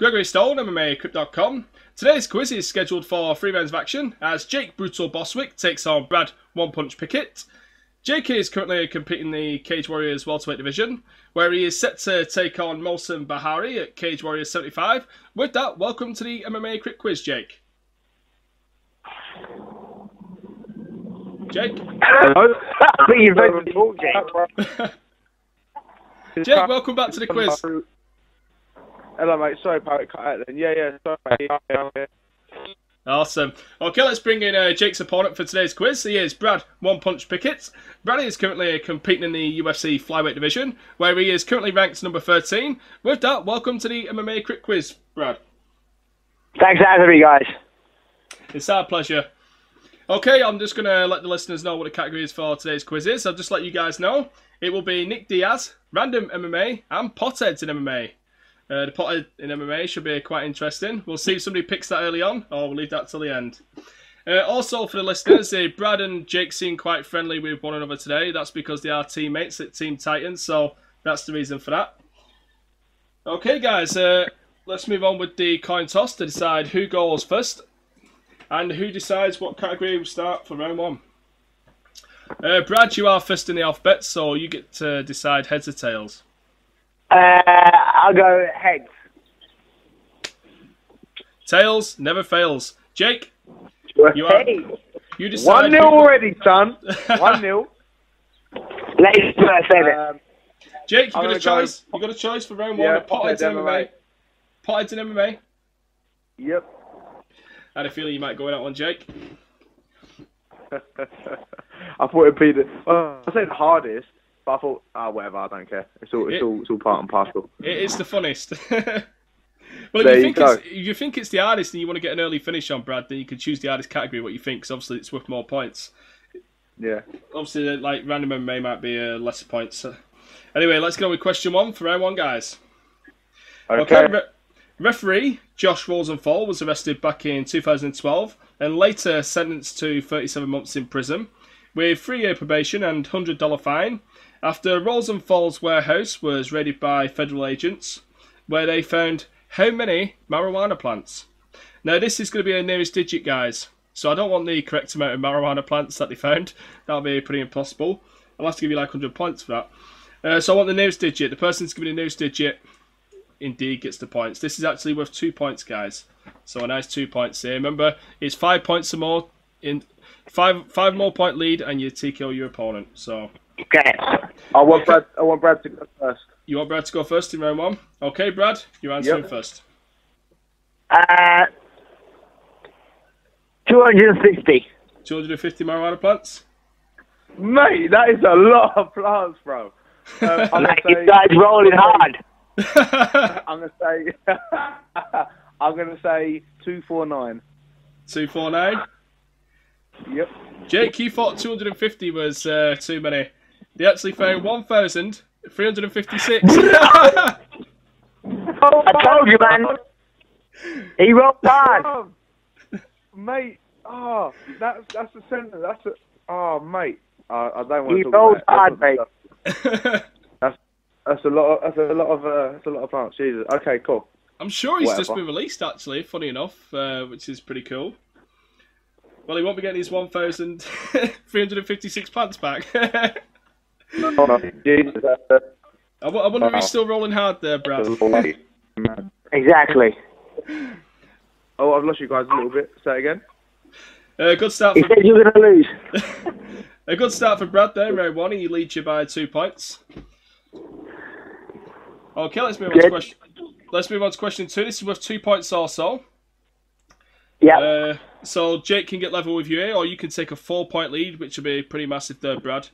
Gregory Stone, MMA Crypt.com. Today's quiz is scheduled for 3 rounds of action as Jake Brutal Bostwick takes on Brad One Punch Pickett. Jake is currently competing in the Cage Warriors welterweight division, where he is set to take on Mohsen Bahari at Cage Warriors 75. With that, welcome to the MMA Crypt quiz, Jake. Jake? Hello. I think you've been talk, Jake. Jake, welcome back to the quiz. Hello, mate. Sorry about it. Cut out then. Yeah. Sorry, mate. Awesome. Okay, let's bring in Jake's opponent for today's quiz. He is Brad One Punch Pickett. Brad is currently competing in the UFC flyweight division, where he is currently ranked number 13. With that, welcome to the MMA Crypt quiz, Brad. Thanks for having me, guys. It's our pleasure. Okay, I'm just going to let the listeners know what the category is for today's quiz is. I'll just let you guys know. It will be Nick Diaz, random MMA, and potheads in MMA. The pothead in MMA should be quite interesting. We'll see if somebody picks that early on, or we'll leave that till the end. Also, for the listeners, Brad and Jake seem quite friendly with one another today. That's because they are teammates at Team Titans, so that's the reason for that. Okay, guys, let's move on with the coin toss to decide who goes first and who decides what category will start for round one. Brad, you are first in the alphabet, so you get to decide heads or tails. I'll go heads. Tails never fails. Jake, you decide. 1-0 already, son. 1-0. Ladies first, Jake, you got a choice. You got a choice for round one. Yeah, Potheads in MMA. Potheads in MMA. Yep. I had a feeling you might go in that one, Jake. I thought it'd be I said the hardest, but I thought, whatever, I don't care. It's all part and parcel. It is the funnest. Well, if you think it's the hardest and you want to get an early finish on, Brad, then you can choose the hardest category, what you think, because obviously it's worth more points. Yeah. Obviously, like, random MMA might be lesser points. So. Anyway, let's go with question one for round one, guys. Okay. Referee Josh Rosenthal was arrested back in 2012 and later sentenced to 37 months in prison with 3-year probation and $100 fine after Rosenthal's warehouse was raided by federal agents where they found how many marijuana plants? Now this is going to be a nearest digit, guys, so I don't want the correct amount of marijuana plants that they found. That'll be pretty impossible. I'll have to give you like 100 points for that. So I want the nearest digit. The person who's giving the nearest digit indeed gets the points. This is actually worth 2 points, guys. So a nice 2 points here. Remember, it's 5 points or more in five more point lead, and you TKO your opponent. So okay. I want Brad to go first. You want Brad to go first in round one? Okay, Brad, you're answering first. 250. 250 marijuana plants. Mate, that is a lot of plants, bro. You guys rolling hard. I'm gonna say 249. 249. Yep. Jake, you thought 250 was too many. They actually found 1,356. I told you, man. He rolled hard. Mate, that's a sentence. Mate. I don't want to talk rolled about hard, mate. That's a lot of plants. Jesus. Okay, cool. I'm sure he's just been released, actually, funny enough, which is pretty cool. Well, he won't be getting his 1,356 plants back. Jesus. I wonder if he's still rolling hard there, Brad. Exactly. Oh, I've lost you guys a little bit. Say it again. Good start. He said you were going to lose. A good start for Brad there, round one. He leads you by 2 points. Okay, let's move on to question. Let's move on to question 2. This is worth 2 points also. Yeah. So Jake can get level with you here, or you can take a 4-point lead, which will be pretty massive there, Brad.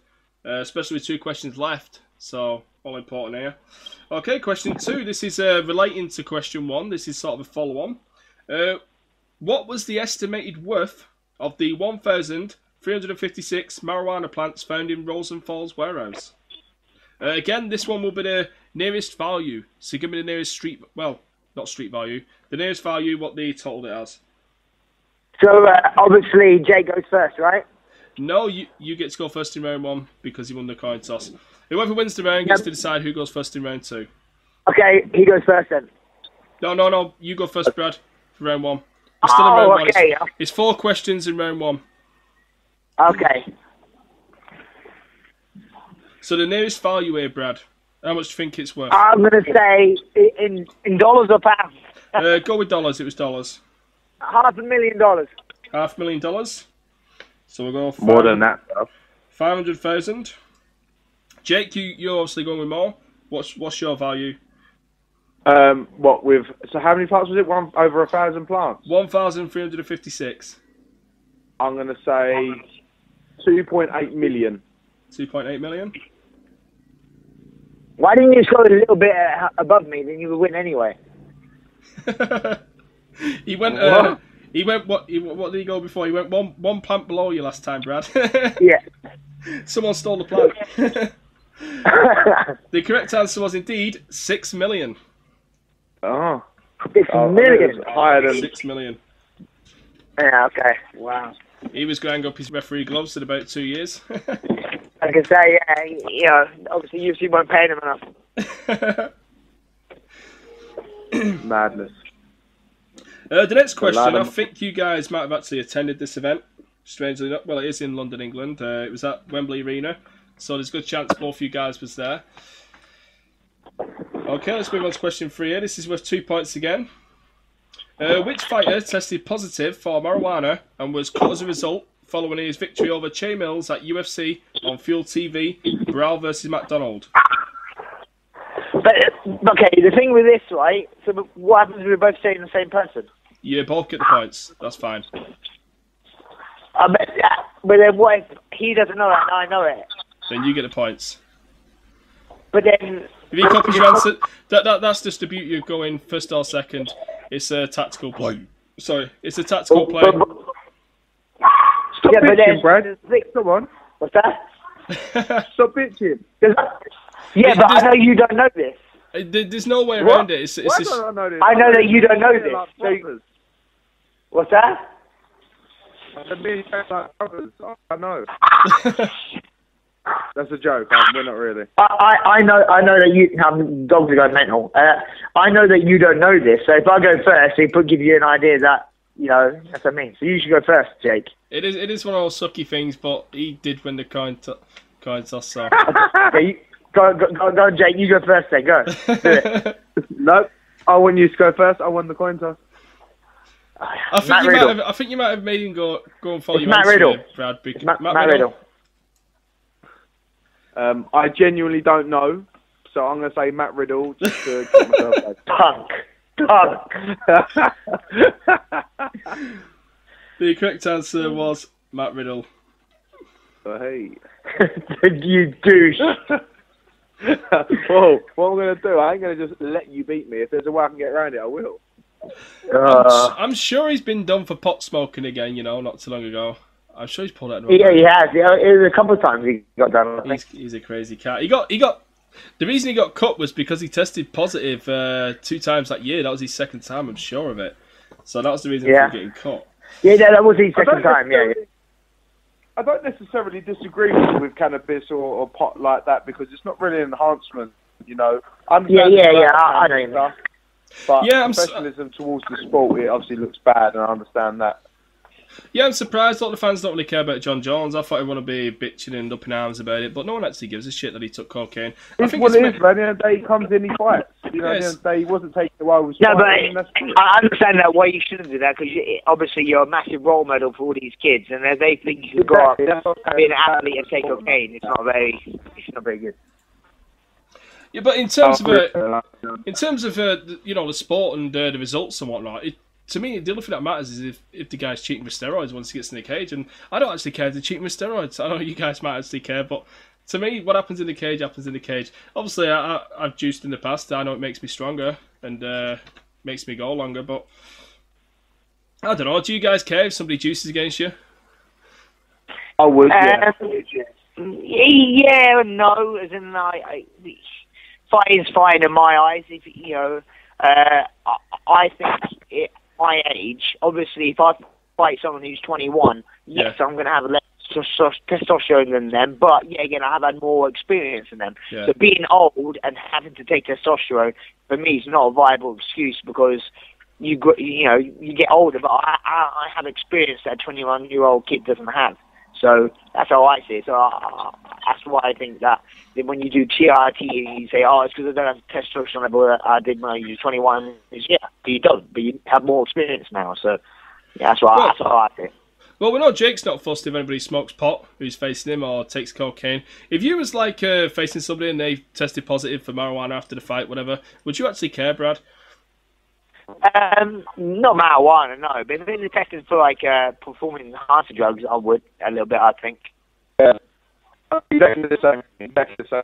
Especially with 2 questions left. So all important here. Okay, question 2. This is relating to question 1. This is sort of a follow-on. What was the estimated worth of the 1,356 marijuana plants found in Rosenthal's warehouse? Again, this one will be the nearest value. So give me the nearest street... Well, not street value. The nearest value, what they totaled it as. So, obviously, Jay goes first, right? No, you get to go first in round 1 because you won the coin toss. Whoever wins the round gets to decide who goes first in round 2. Okay, he goes first then. No. You go first, Brad, for round one. We're still in round one. Okay. It's 4 questions in round one. Okay. So the nearest value here, Brad, how much do you think it's worth? I'm going to say in dollars or pounds. Go with dollars. It was dollars. $500,000. $500,000. So we'll go for More than that. 500,000. Jake, you're obviously going with more. What's your value? What with? So how many plants was it? Over 1,000 plants. 1,356. I'm gonna say 2.8 million. 2.8 million. Why didn't you just go a little bit above me? Then you would win anyway. He went. He went. What did he go before? He went one plant below you last time, Brad. Yeah. Someone stole the plant. The correct answer was indeed 6 million. Oh. 6 million. Higher than 6 million. Yeah. Okay. Wow. He was going up his referee gloves in about 2 years. I can say, obviously UFC won't pay him enough. madness. The next question, I think you guys might have actually attended this event. Strangely enough, well, it is in London, England. It was at Wembley Arena, so there's a good chance both of you guys was there. Okay, let's move on to question 3 here. This is worth 2 points again. Which fighter tested positive for marijuana and was cut as a result following his victory over Che Mills at UFC on Fuel TV, Brow versus McDonald? But, okay, the thing with this, right, so what happens if we're both saying the same person? You both get the points. That's fine. But then what if he doesn't know it and I know it? Then you get the points. But then... If he copies your answer, that's just the beauty of going first or second. It's a tactical play. Sorry, it's a tactical play. Stop bitching, Brad. Come on. What's that? Stop bitching. Yeah, but I know you don't know this. There's no way around it. Why don't I know this? I know that you don't know this. So, what's that? I know. That's a joke. We're not really. I know that you. Dogs are going mental. I know that you don't know this. So if I go first, it could give you an idea that that's what I mean. So you should go first, Jake. It is one of those sucky things, but he did win the coin toss. So. Okay, go, Jake. You go first. Then go. Do it. Nope. I want you to go first. I won the coin toss. I think you might have made him go and follow your Matt answer, Riddle. Brad. Matt Riddle. I genuinely don't know, so I'm going to say Matt Riddle just to get myself back. Punk. The correct answer was Matt Riddle. So, hey. You douche. Whoa, what I'm going to do, I ain't going to just let you beat me. If there's a way I can get around it, I will. I'm sure he's been done for pot smoking again, not too long ago. I'm sure he's pulled out. Yeah, he has. Yeah, it was a couple of times he got done. He's a crazy cat. He got. The reason he got cut was because he tested positive 2 times that year. That was his 2nd time. I'm sure of it. So that was the reason for getting cut. Yeah, that was his 2nd time. Yeah. I don't necessarily disagree with cannabis or pot like that because it's not really an enhancement. I know you. But professionalism towards the sport, it obviously looks bad, and I understand that. Yeah, I'm surprised a lot of the fans don't really care about John Jones. I thought he'd want to be bitching and up in arms about it, but no one actually gives a shit that he took cocaine. It's what it is, man. At the end of the day, he comes in, he fights. At the end of the day, he wasn't taking the way. No, but I understand that why you shouldn't do that, because obviously you're a massive role model for all these kids, and they think you can go up, be an athlete and take cocaine. It's not very good. Yeah, but in terms of the sport and the results and whatnot, to me, the only thing that matters is if the guy's cheating with steroids once he gets in the cage. And I don't actually care if they're cheating with steroids. I know you guys might actually care, but to me, what happens in the cage happens in the cage. Obviously, I've juiced in the past. I know it makes me stronger and makes me go longer, but I don't know. Do you guys care if somebody juices against you? I would, yeah. Yeah, no, as in fighting's fine in my eyes. If I think my age, obviously, if I fight someone who's 21, yes, I'm going to have less testosterone than them, but yeah, again, I have had more experience than them. Yeah. So being old and having to take testosterone for me is not a viable excuse because you get older, but I have experience that a 21-year-old kid doesn't have. So that's how I see it. So that's why I think that when you do TRT and you say, oh, it's because I don't have testosterone level that I did when I was 21, yeah, but you don't. But you have more experience now. So yeah, that's how I see it. Well, we know Jake's not fussed if anybody smokes pot who's facing him or takes cocaine. If you was like facing somebody and they tested positive for marijuana after the fight, whatever, would you actually care, Brad? Not marijuana, no. But if they're tested for like performance-enhancing drugs, I would a little bit. I think. Yeah. Exactly the same.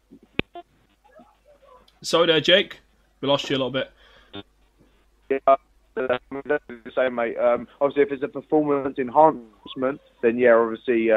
Sorry there, Jake. We lost you a little bit. Yeah, that's the same, mate. Obviously, if it's a performance enhancement, then yeah, obviously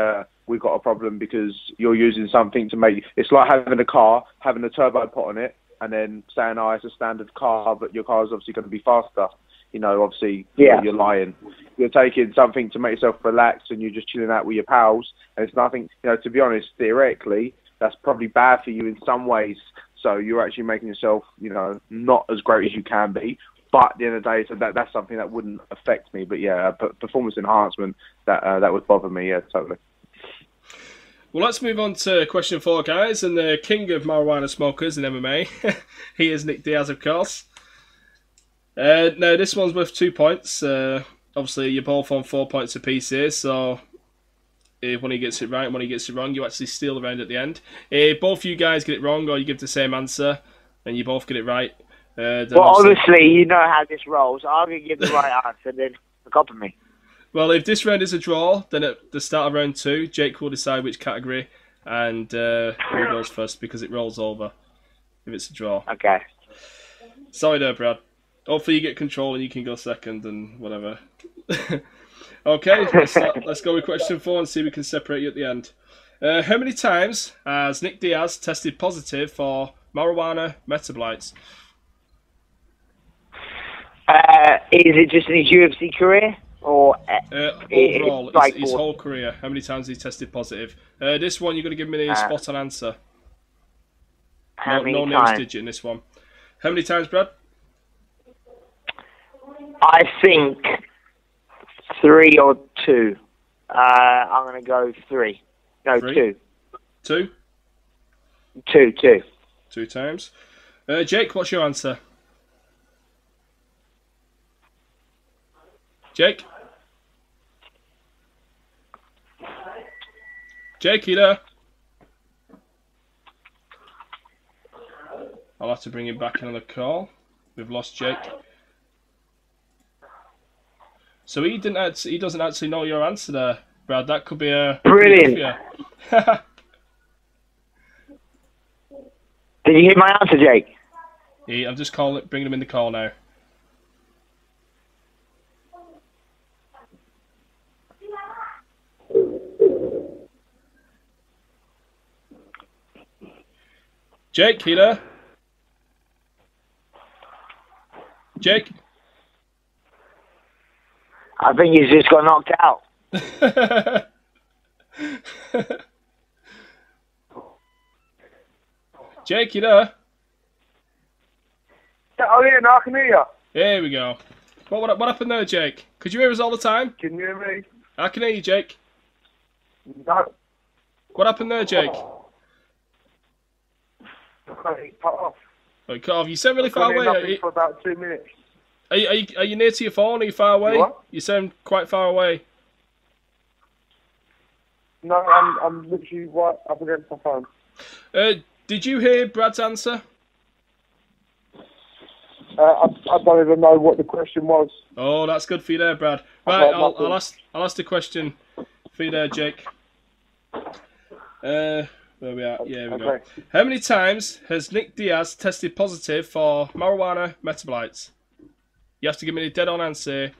we've got a problem because you're using something to make. It's like having a car, having a turbo pot on it, and then saying, "Oh, it's a standard car, but your car is obviously going to be faster." You know, obviously, yeah, you're lying. You're taking something to make yourself relax, and you're just chilling out with your pals, and it's nothing. You know, to be honest, theoretically, that's probably bad for you in some ways. So you're actually making yourself, you know, not as great as you can be. But at the end of the day, so that's something that wouldn't affect me. But yeah, performance enhancement, that would bother me. Yeah, totally. Well, let's move on to question 4, guys. And the king of marijuana smokers in MMA, he is Nick Diaz, of course. Now, this one's worth 2 points. Obviously, you're both on 4 points apiece here, so if one he gets it right and one he gets it wrong, you actually steal the round at the end. If both you guys get it wrong or you give the same answer and you both get it right, well, obviously, you know how this rolls. I'm going to give the right answer, then copy me. Well, if this round is a draw, then at the start of round 2, Jake will decide which category and who goes first because it rolls over if it's a draw. Okay. Sorry there, Brad. Hopefully you get control and you can go second and whatever. Okay, let's go with question 4 and see if we can separate you at the end. How many times has Nick Diaz tested positive for marijuana metabolites? Is it just in his UFC career? Or overall, his whole career, how many times he tested positive? This one, you're going to give me the spot-on answer. How many times? nearest digit in this one. How many times, Brad? I think 3 or 2. I'm going to go 3. No, 3? 2. 2? 2. 2 times. Jake, what's your answer? Jake? Jake, you there? I'll have to bring him back in on the call. We've lost Jake. So he doesn't actually know your answer there, Brad. That could be a brilliant. Did you hear my answer, Jake? I'm just bringing him in the call now. Jake, you there? Jake? I think he's just got knocked out. Jake, you there? Oh yeah, no, I can hear you. There we go. What happened there, Jake? Could you hear us all the time? Can you hear me? I can hear you, Jake. No. What happened there, Jake? Okay, cut off. Oh, cut off. You sound really far away. Nothing for about 2 minutes. Are you near to your phone? Are you far away? What? You sound quite far away. No, I'm literally right up against my phone. Did you hear Brad's answer? I don't even know what the question was. Oh, that's good for you there, Brad. Right, I'll ask the question for you there, Jake. Where we are? Yeah, we go. How many times has Nick Diaz tested positive for marijuana metabolites? You have to give me a dead-on answer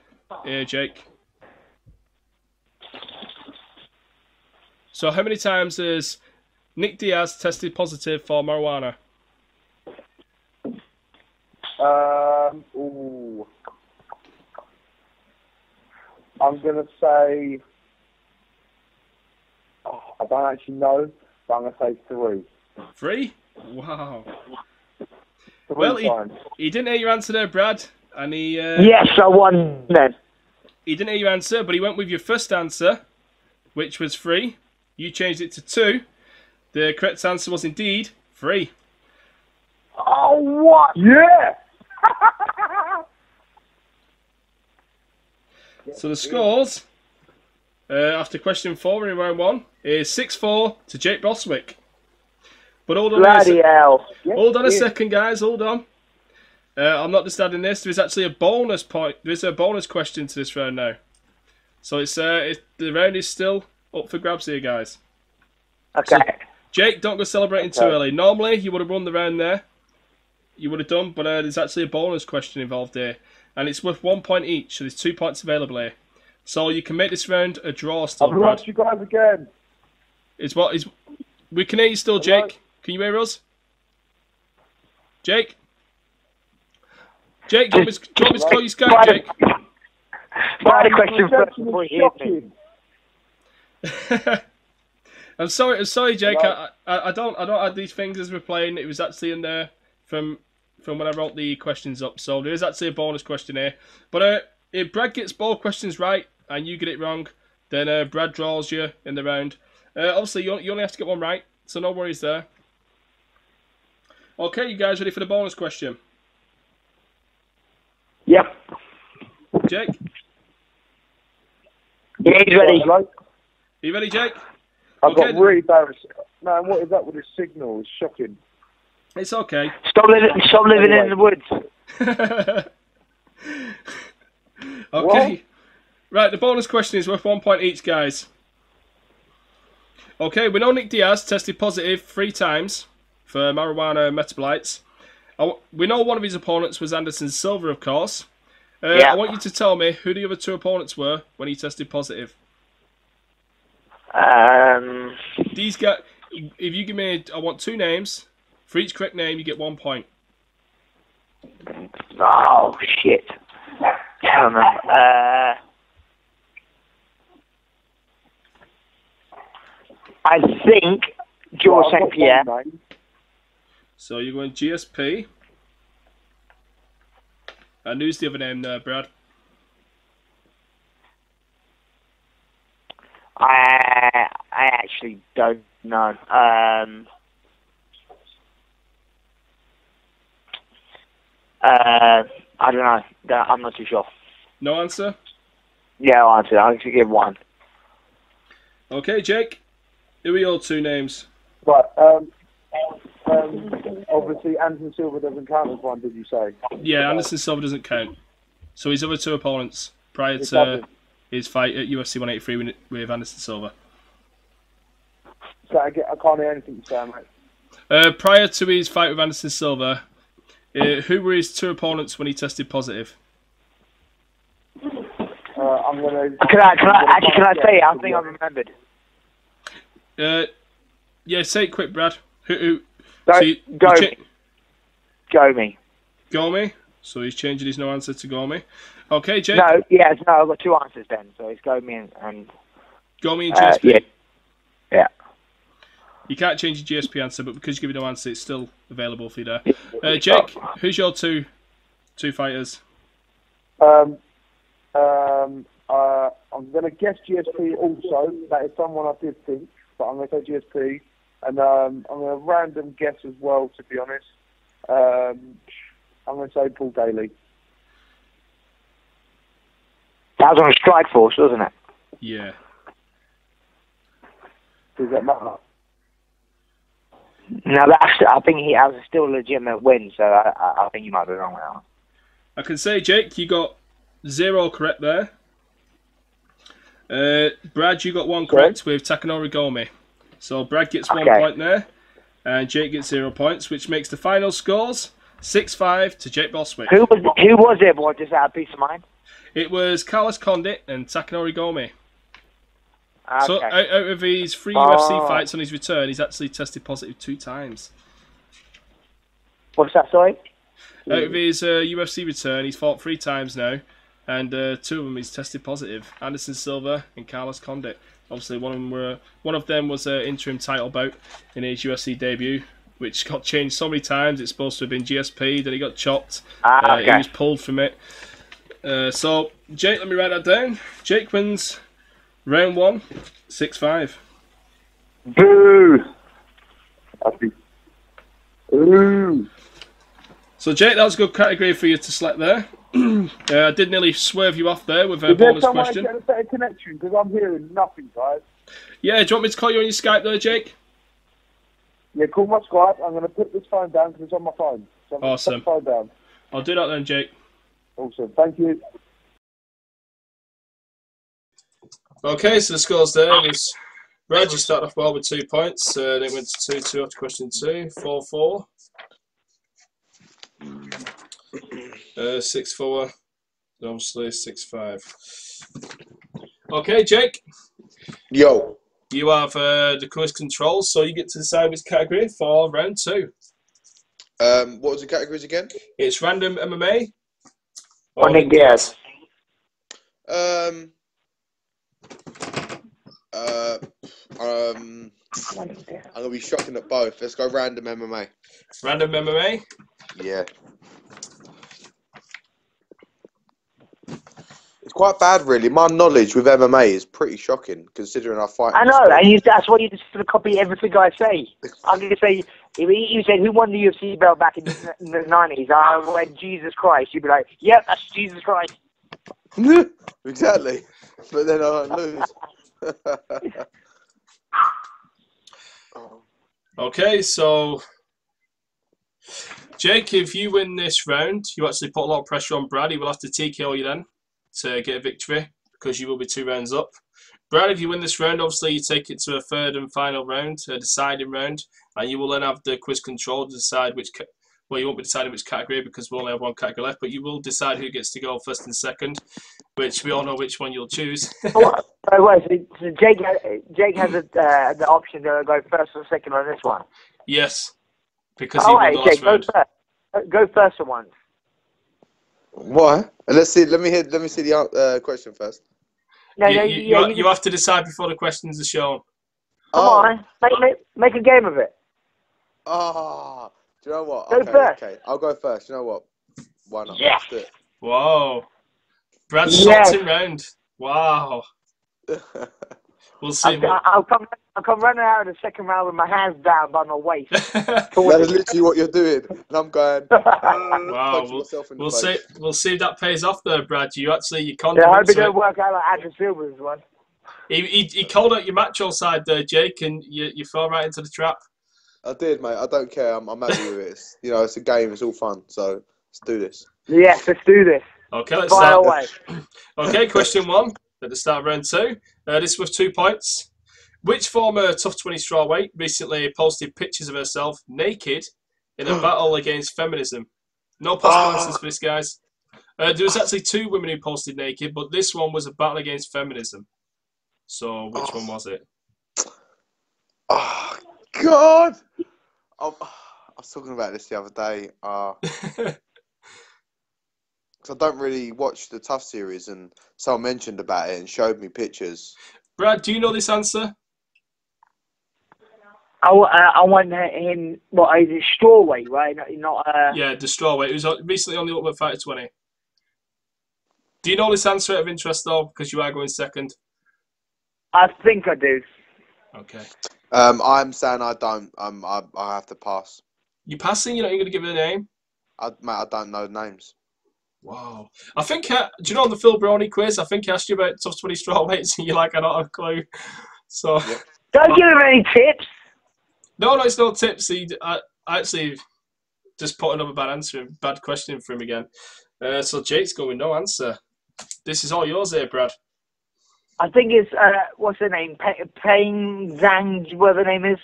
here, Jake. So how many times has Nick Diaz tested positive for marijuana? I'm going to say don't actually know, but I'm going to say 3. 3? Wow. 3 Well, times. he didn't hear your answer there, Brad. And he... Yes, I won then. He didn't hear your answer, but he went with your first answer, which was 3. You changed it to 2. The correct answer was indeed 3. Oh, what? Yeah! So the scores, after question 4 in round 1, is 6-4 to Jake Bostwick. But hold on Bloody hell. Hold on a second, guys. Hold on. I'm not just adding this. There's actually a bonus point. There's a bonus question to this round now. So the round is still up for grabs here, guys. Okay. So, Jake, don't go celebrating too early. Normally, you would have won the round there. You would have done, but there's actually a bonus question involved here. And it's worth 1 point each, so there's 2 points available here. So you can make this round a draw still, I've lost you guys again. We can hear you still, Jake. Can you hear us? Jake? Jake, do you want me to call you Skype, Jake? I had a question first before you hear me. I'm sorry, Jake. I don't add these things as we're playing. It was actually in there from when I wrote the questions up. So there is actually a bonus question here. But if Brad gets both questions right and you get it wrong, then Brad draws you in the round. Obviously, you only have to get one right, so no worries there. Okay, you guys ready for the bonus question? Yep. Jake? Yeah, he's ready. You ready, Jake? I've got really bad... Man, what is that with the signal? It's shocking. It's okay. Stop living in the woods. Okay. What? Right, the bonus question is worth 1 point each, guys. Okay, we know Nick Diaz tested positive 3 times for marijuana metabolites. We know one of his opponents was Anderson Silva, of course. I want you to tell me who the other 2 opponents were when he tested positive. These guys, if you give me, I want 2 names. For each correct name, you get 1 point. Oh, shit. Damn. I think George St. Pierre. So you're going GSP. And who's the other name there, Brad? I actually don't know. I don't know. I'm not too sure. No answer? Yeah, I'll answer. I'll actually give 1. Okay, Jake. Who are your 2 names? Right. Obviously, Anderson Silva doesn't count as one, did you say? Yeah, Anderson Silva doesn't count. So his other 2 opponents prior to his fight at UFC 183 with Anderson Silva. So I can't hear anything you're saying, mate. Prior to his fight with Anderson Silva, who were his 2 opponents when he tested positive? I'm gonna. Can I say it? I think I remembered. Yeah, say it quick, Brad. Who? Gomi. So he's changing his no answer to Gomi. Okay, Jake. No, I've got 2 answers then. So it's Gomi and GSP. Yeah. You can't change your GSP answer, but because you give me no answer, it's still available for you there. Jake, who's your two fighters? I'm going to guess GSP also. That is someone I did think, but I'm going to say GSP. And I'm going to random guess as well, to be honest. I'm going to say Paul Daly. That was on Strike Force, wasn't it? Yeah. Does that matter? No, I think he has still a legitimate win, so I think you might be wrong with that one. I can say, Jake, you got 0 correct there. Brad, you got 1 correct with Takanori Gomi. So Brad gets 1 point there, and Jake gets 0 points, which makes the final scores 6-5 to Jake Bostwick. Who was it, boy? Just out of peace of mind? It was Carlos Condit and Takanori Gomi. Okay. So out of his 3 UFC fights on his return, he's actually tested positive 2 times. What's that, sorry? Out of his UFC return, he's fought 3 times now, and 2 of them he's tested positive. Anderson Silva and Carlos Condit. Obviously, one of them was an interim title bout in his UFC debut, which got changed so many times. It's supposed to have been GSP, then he got chopped. Okay. He was pulled from it. So, Jake, let me write that down. Jake wins round 1, 6-5. Boo! Ooh. So, Jake, that was a good category for you to select there. I did nearly swerve you off there with a bonus question. Is there someone get a better connection? Because I'm hearing nothing, guys. Yeah, do you want me to call you on your Skype there, Jake? Yeah, call my Skype. I'm going to put this phone down because it's on my phone. So I'm awesome. Put the phone down. I'll do that then, Jake. Awesome. Thank you. Okay, so the scores there is Reg, you started off well with 2 points. Then it went to 2-2 after question 2. 4-4. 6-4. Obviously 6-5. Okay, Jake. Yo. You have the quiz controls, so you get to decide which category for round 2. What was the categories again? It's random MMA. Or Nick Diaz. I'm gonna be shocking at both. Let's go random MMA. Random MMA? Yeah. It's quite bad, really. My knowledge with MMA is pretty shocking, considering I fight. I know, and that's why you just sort of copy everything I say. I'm going to say, if you said, who won the UFC belt back in the 90s? I went, Jesus Christ. You'd be like, yep, that's Jesus Christ. Exactly. But then I don't lose. Okay, so Jake, if you win this round, you actually put a lot of pressure on Brad. He will have to TKO you then to get a victory because you will be 2 rounds up. Brad, if you win this round, obviously you take it to a 3rd and final round, a deciding round, and you will then have the quiz control to decide which. Well, you won't be deciding which category because we only have 1 category left, but you will decide who gets to go 1st and 2nd, which we all know which one you'll choose. So Jake has the option to go 1st or 2nd on this one. Yes, because he won the last round. Go first for once. Why? Let's see. Let me see the question first. You have to decide before the questions are shown. Come on, make a game of it. Ah, do you know what? Go first. Okay, I'll go first. You know what? Why not? Yeah. Let's do it. Whoa, Brad sorting round. Wow. We'll see. I'll come running out of the 2nd round with my hands down by my waist. That is literally what you're doing, and I'm going. Wow, we'll see if that pays off there, Brad. You condiment. Yeah, I hope it don't work out like Andrew Silver's one. He called out your macho side there, Jake, and you fell right into the trap. I did, mate. I don't care. I'm happy with it. It's a game. It's all fun. So let's do this. Yes, let's do this. Okay, let's start. Away. Okay, question 1 at the start of round 2. This was 2 points. Which former Tough 20 strawweight recently posted pictures of herself naked in a battle against feminism? No possible answers for this, guys. There was actually 2 women who posted naked, but this one was a battle against feminism. So, which one was it? Oh, God! I was talking about this the other day. Because I don't really watch the Tough series, and someone mentioned about it and showed me pictures. Brad, do you know this answer? I want him. Well, he's a strawweight, right? Not. Yeah, the strawweight. He was recently on the Ultimate Fighter 20. Do you know this answer out of interest though? Because you are going 2nd. I think I do. Okay. I'm saying I don't. I have to pass. You passing? You're not even going to give it a name? Mate, I don't know names. Wow. I think, do you know on the Phil Brownie quiz, I think I asked you about Tough 20 strawweights and you're like, I don't have a clue. So. Yep. Don't give him any tips. No, it's no tips. I actually just put another bad question for him again. So Jake's going with no answer. This is all yours here, Brad. I think it's, what's her name? Paige Zhang, whatever her name is.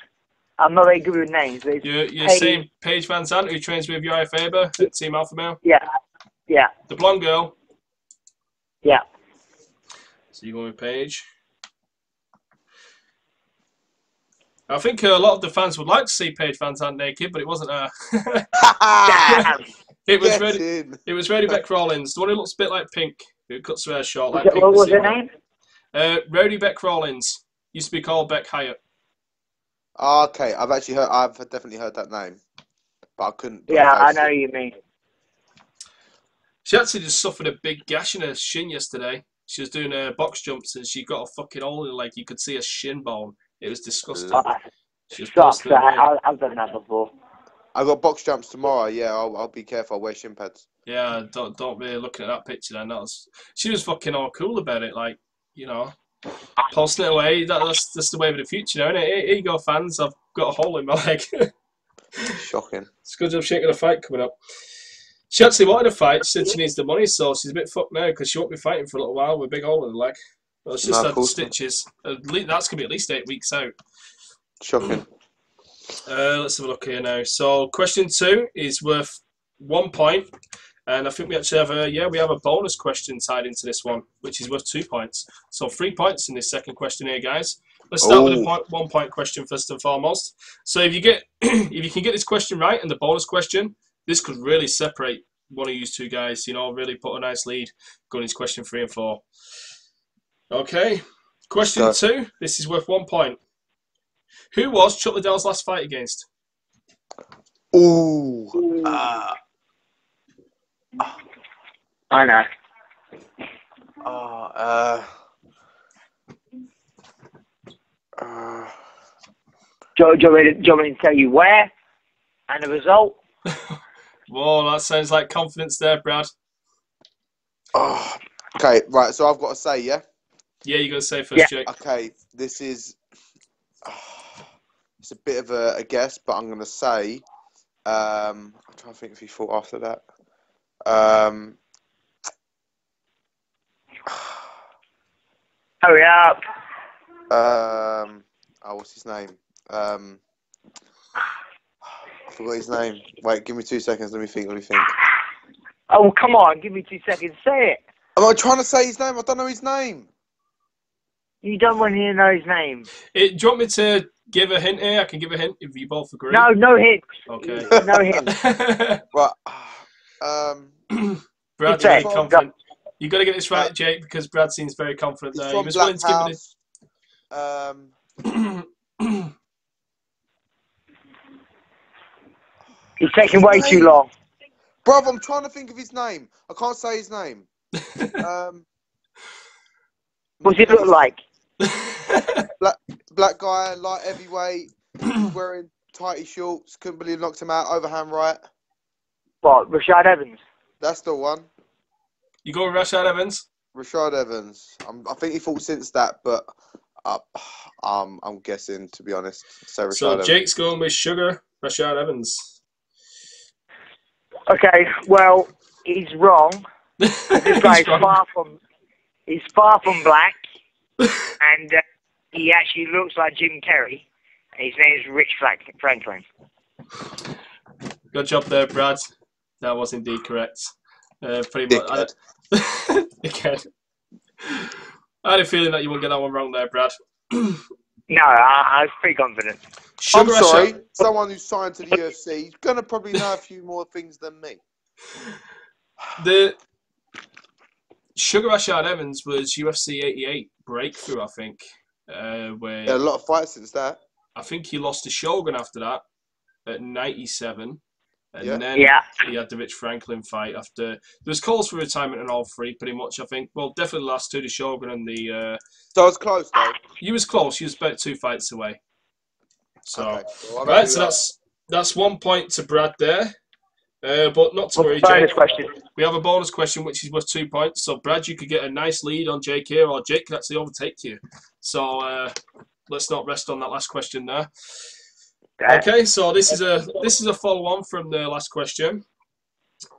I'm not very good with names. You're saying Paige Van Zandt, who trains with Uriah Faber at Team Alpha Male? Yeah. The blonde girl? Yeah. So you're going with Paige. I think a lot of the fans would like to see Paige Van Zandt naked, but it wasn't her. It was Reddy Beck Rawlins, the one who looks a bit like Pink. who cuts her hair short like What was her name? Rowdy Beck Rawlins. Used to be called Beck Hyatt. Oh, okay, I've definitely heard that name, but I couldn't. Yeah, I know you mean. She actually just suffered a big gash in her shin yesterday. She was doing box jumps and she got a fucking hole in her leg. You could see a shin bone. It was disgusting. Sucks. I've done that before. I got box jumps tomorrow. Yeah, I'll be careful. I'll wear shin pads. Yeah, don't be looking at that picture then. She was fucking all cool about it, like, you know, posting it away. That's the way of the future, you know, isn't it? Here you go, fans. I've got a hole in my leg. Shocking. It's good job she ain't got a fight coming up. She actually wanted a fight. She said she needs the money, so she's a bit fucked now because she won't be fighting for a little while with a big hole in her leg. Well, it's just had the stitches. That's going to be at least 8 weeks out. Shocking. Let's have a look here now. So question 2 is worth 1 point. And I think we actually have a bonus question tied into this one, which is worth 2 points. So 3 points in this second question here, guys. Let's start with a 1 point question first and foremost. So if you can get this question right and the bonus question, this could really separate one of you two guys, you know, really put a nice lead going into question 3 and 4. Okay. Question 2, this is worth 1 point. Who was Chuck Liddell's last fight against? I know. Do you want me to tell you where and the result? Whoa, that sounds like confidence there, Brad. Okay, right. So I've got to say, yeah? Yeah, you got to say first, Jake. Okay, this is... it's a bit of a guess, but I'm going to say... I'm trying to think if he fought after that. Hurry up. What's his name? I forgot his name. Wait, give me 2 seconds. Let me think. Oh, come on. Give me 2 seconds. Say it. Am I trying to say his name? I don't know his name. You don't want to know his name. Do you want me to give a hint here? I can give a hint if you both agree. No hint. Okay. No hint. Right. Brad's very confident. You got to get this right, Jake, because Brad seems very confident there. He was willing to give it. He's taking way too long. Bruv, I'm trying to think of his name. I can't say his name. What's he look like? Black guy, light heavyweight, wearing tighty shorts. Couldn't believe knocked him out. Overhand right. What, Rashad Evans? That's the one. You go with Rashad Evans? Rashad Evans. I think he fought since that, but I'm guessing, to be honest. So Evans. Jake's going with Sugar Rashad Evans. Okay, well, he's wrong. This guy's he's far from black, and he actually looks like Jim Carrey. And his name's Rich Franklin. Good job there, Brad. That was indeed correct. Pretty much. Again, I had a feeling that you won't get that one wrong there, Brad. No, I was pretty confident. I'm sorry, someone who's signed to the UFC is going to probably know a few more things than me. The Sugar Rashad Evans was UFC 88 breakthrough, I think. Where a lot of fights since that. I think he lost to Shogun after that at 97. And then he had the Rich Franklin fight after. There was calls for retirement in all three, pretty much, I think. Well, definitely the last two, the Shogun and the... So I was close, though. He was close. He was about 2 fights away. So, okay. Well, right, so that's 1 point to Brad there. But not to worry, Jake. We have a bonus question, which is worth 2 points. So, Brad, you could get a nice lead on Jake here, or Jake could actually overtake you. So, let's not rest on that last question there. Okay, so this is a follow-on from the last question.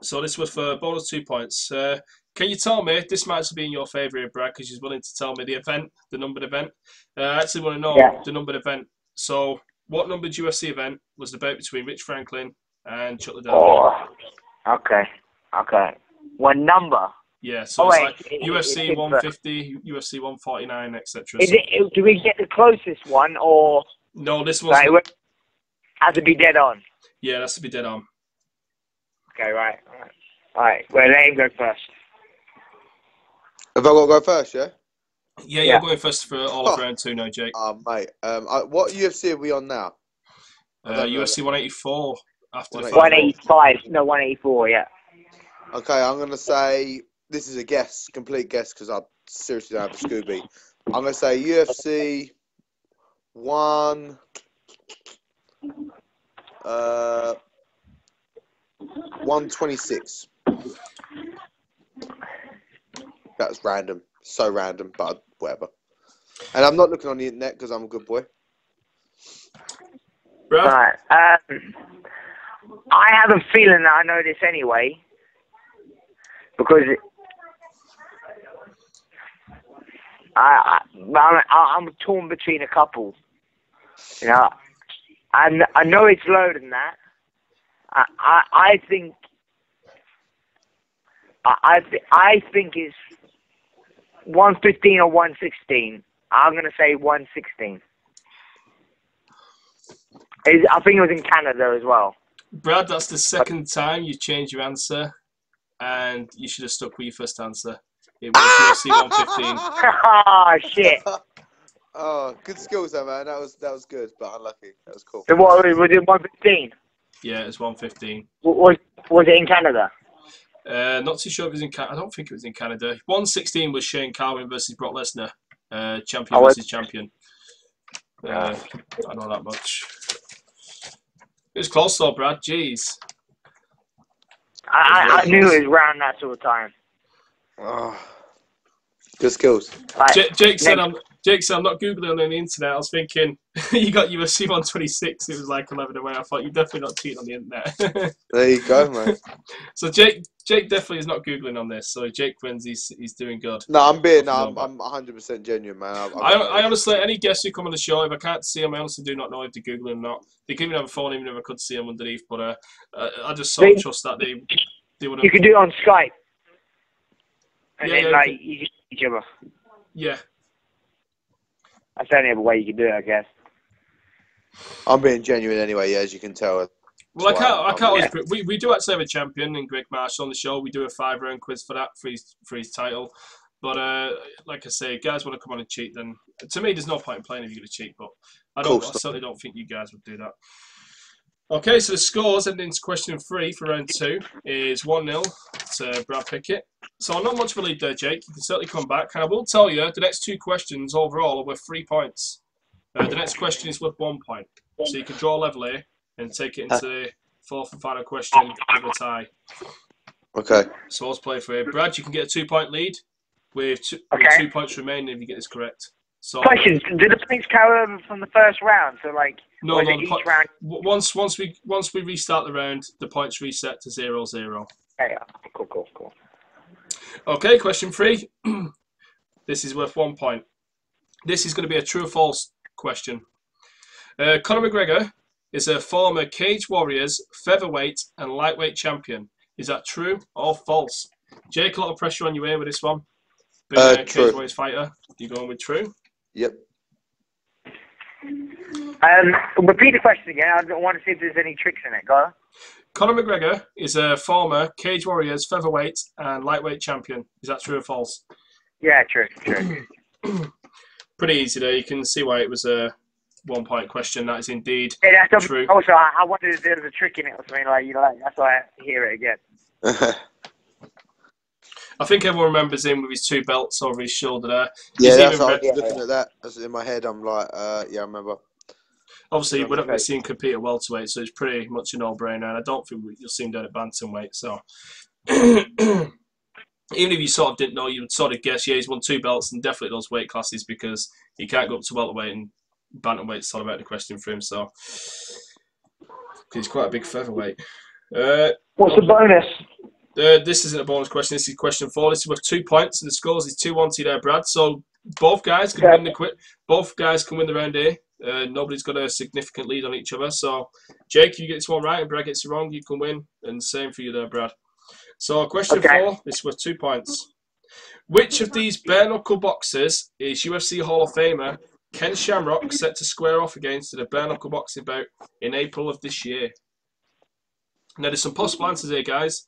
So this was for bonus 2 points. Can you tell me, this might be in your favour here, Brad, because you're willing to tell me the event, the numbered event. I actually want to know the numbered event. So what numbered UFC event was the bout between Rich Franklin and Chuck Liddell? Oh, okay. What number? Yeah, so it's like UFC 150, UFC 149, etc. Do we get the closest one, or...? No, this was... Has to be dead on. Yeah, it has to be dead on. Okay, right. Well, let him go first. Have I got to go first, yeah? Yeah, you're going first for all of round 2 now, Jake. Oh, mate. What UFC are we on now? UFC 184 after 185. No, 184, yeah. Okay, I'm going to say, this is a guess, complete guess, because I seriously don't have a Scooby. I'm going to say UFC 126. That's random. So random, but whatever. And I'm not looking on the internet because I'm a good boy. Right. I have a feeling that I know this anyway. Because I'm torn between a couple. You know, I know it's lower than that. I think it's 115 or 116. I'm gonna say 116. I think it was in Canada as well. Brad, that's the second time you changed your answer, and you should have stuck with your first answer. It was UFC 115. Oh shit! Oh, good skills though, man. That was good, but unlucky. That was cool. So what was it? 115? Yeah, it was 115. Was it in Canada? Not too sure if it was in Canada. I don't think it was in Canada. 116 was Shane Carwin versus Brock Lesnar. Champion versus champion. I know that much. It was close though, Brad. Jeez. I knew it was around that sort of time. Oh, good skills. Jake said I'm not Googling on the internet. I was thinking you got UFC 126. It was like 11 away. I thought you're definitely not cheating on the internet. There you go, man. So Jake definitely is not Googling on this. So Jake wins. He's doing good. No, I'm 100% genuine, man. I honestly, any guests who come on the show, if I can't see them, I honestly do not know if they're Googling or not. They can even have a phone, even if I could see them underneath. But I just sort of trust that they would. You can do it on Skype. And then you just each other. Yeah. That's the only other way you can do it, I guess. I'm being genuine anyway, yeah, as you can tell. Well, I can't always. We do actually have a champion in Greg Marshall on the show. We do a 5-round quiz for that for his title. But like I say, guys want to come on and cheat, then to me there's no point in playing if you're going to cheat. But I certainly don't think you guys would do that. Okay, so the scores ending into question 3 for round 2 is 1-0 to Brad Pickett. So not much of a lead there, Jake. You can certainly come back. And I will tell you, the next 2 questions overall are worth 3 points. The next question is worth 1 point. So you can draw level here and take it into the 4th and final question with a tie. Okay. So let's play for it. Brad, you can get a 2-point lead with 2 points remaining if you get this correct. So, questions. Do the points carry over from the first round? So no, each round. Once we restart the round, the points reset to 0-0. Yeah. Cool. Okay, question 3. This is worth 1 point. This is going to be a true or false question. Conor McGregor is a former Cage Warriors featherweight and lightweight champion. Is that true or false? Jake, a lot of pressure on you here with this one. Being a Cage Warriors fighter, you going with true? Yep. Repeat the question again. I want to see if there's any tricks in it. Go on. Conor McGregor is a former Cage Warriors featherweight and lightweight champion. Is that true or false? Yeah, true. Pretty easy there. You can see why it was a 1 point question. That is indeed true. Also, I wondered if there was a trick in it or something that's why I hear it again. I think everyone remembers him with his 2 belts over his shoulder there. Yeah, that's what I was looking at that. That's in my head. I'm like, yeah, I remember. Obviously, we're not going to see him compete at welterweight, so it's pretty much a no-brainer. And I don't think you'll see him down at bantamweight. So even if you sort of didn't know, you would sort of guess, yeah, he's won 2 belts and definitely those weight classes because he can't go up to welterweight and bantamweight's sort of out of the question for him. So he's quite a big featherweight. What's the bonus? This isn't a bonus question. This is question 4. This is worth 2 points, and the scores is 2-1 to you there, Brad. So both guys can win Both guys can win the round here. Nobody's got a significant lead on each other. So, Jake, you get this one right, and Brad gets it wrong, you can win. And same for you there, Brad. So, question 4. This is worth 2 points. Which of these bare knuckle boxers is UFC Hall of Famer Ken Shamrock set to square off against in a bare knuckle boxing bout in April of this year? Now, there's some possible answers here, guys.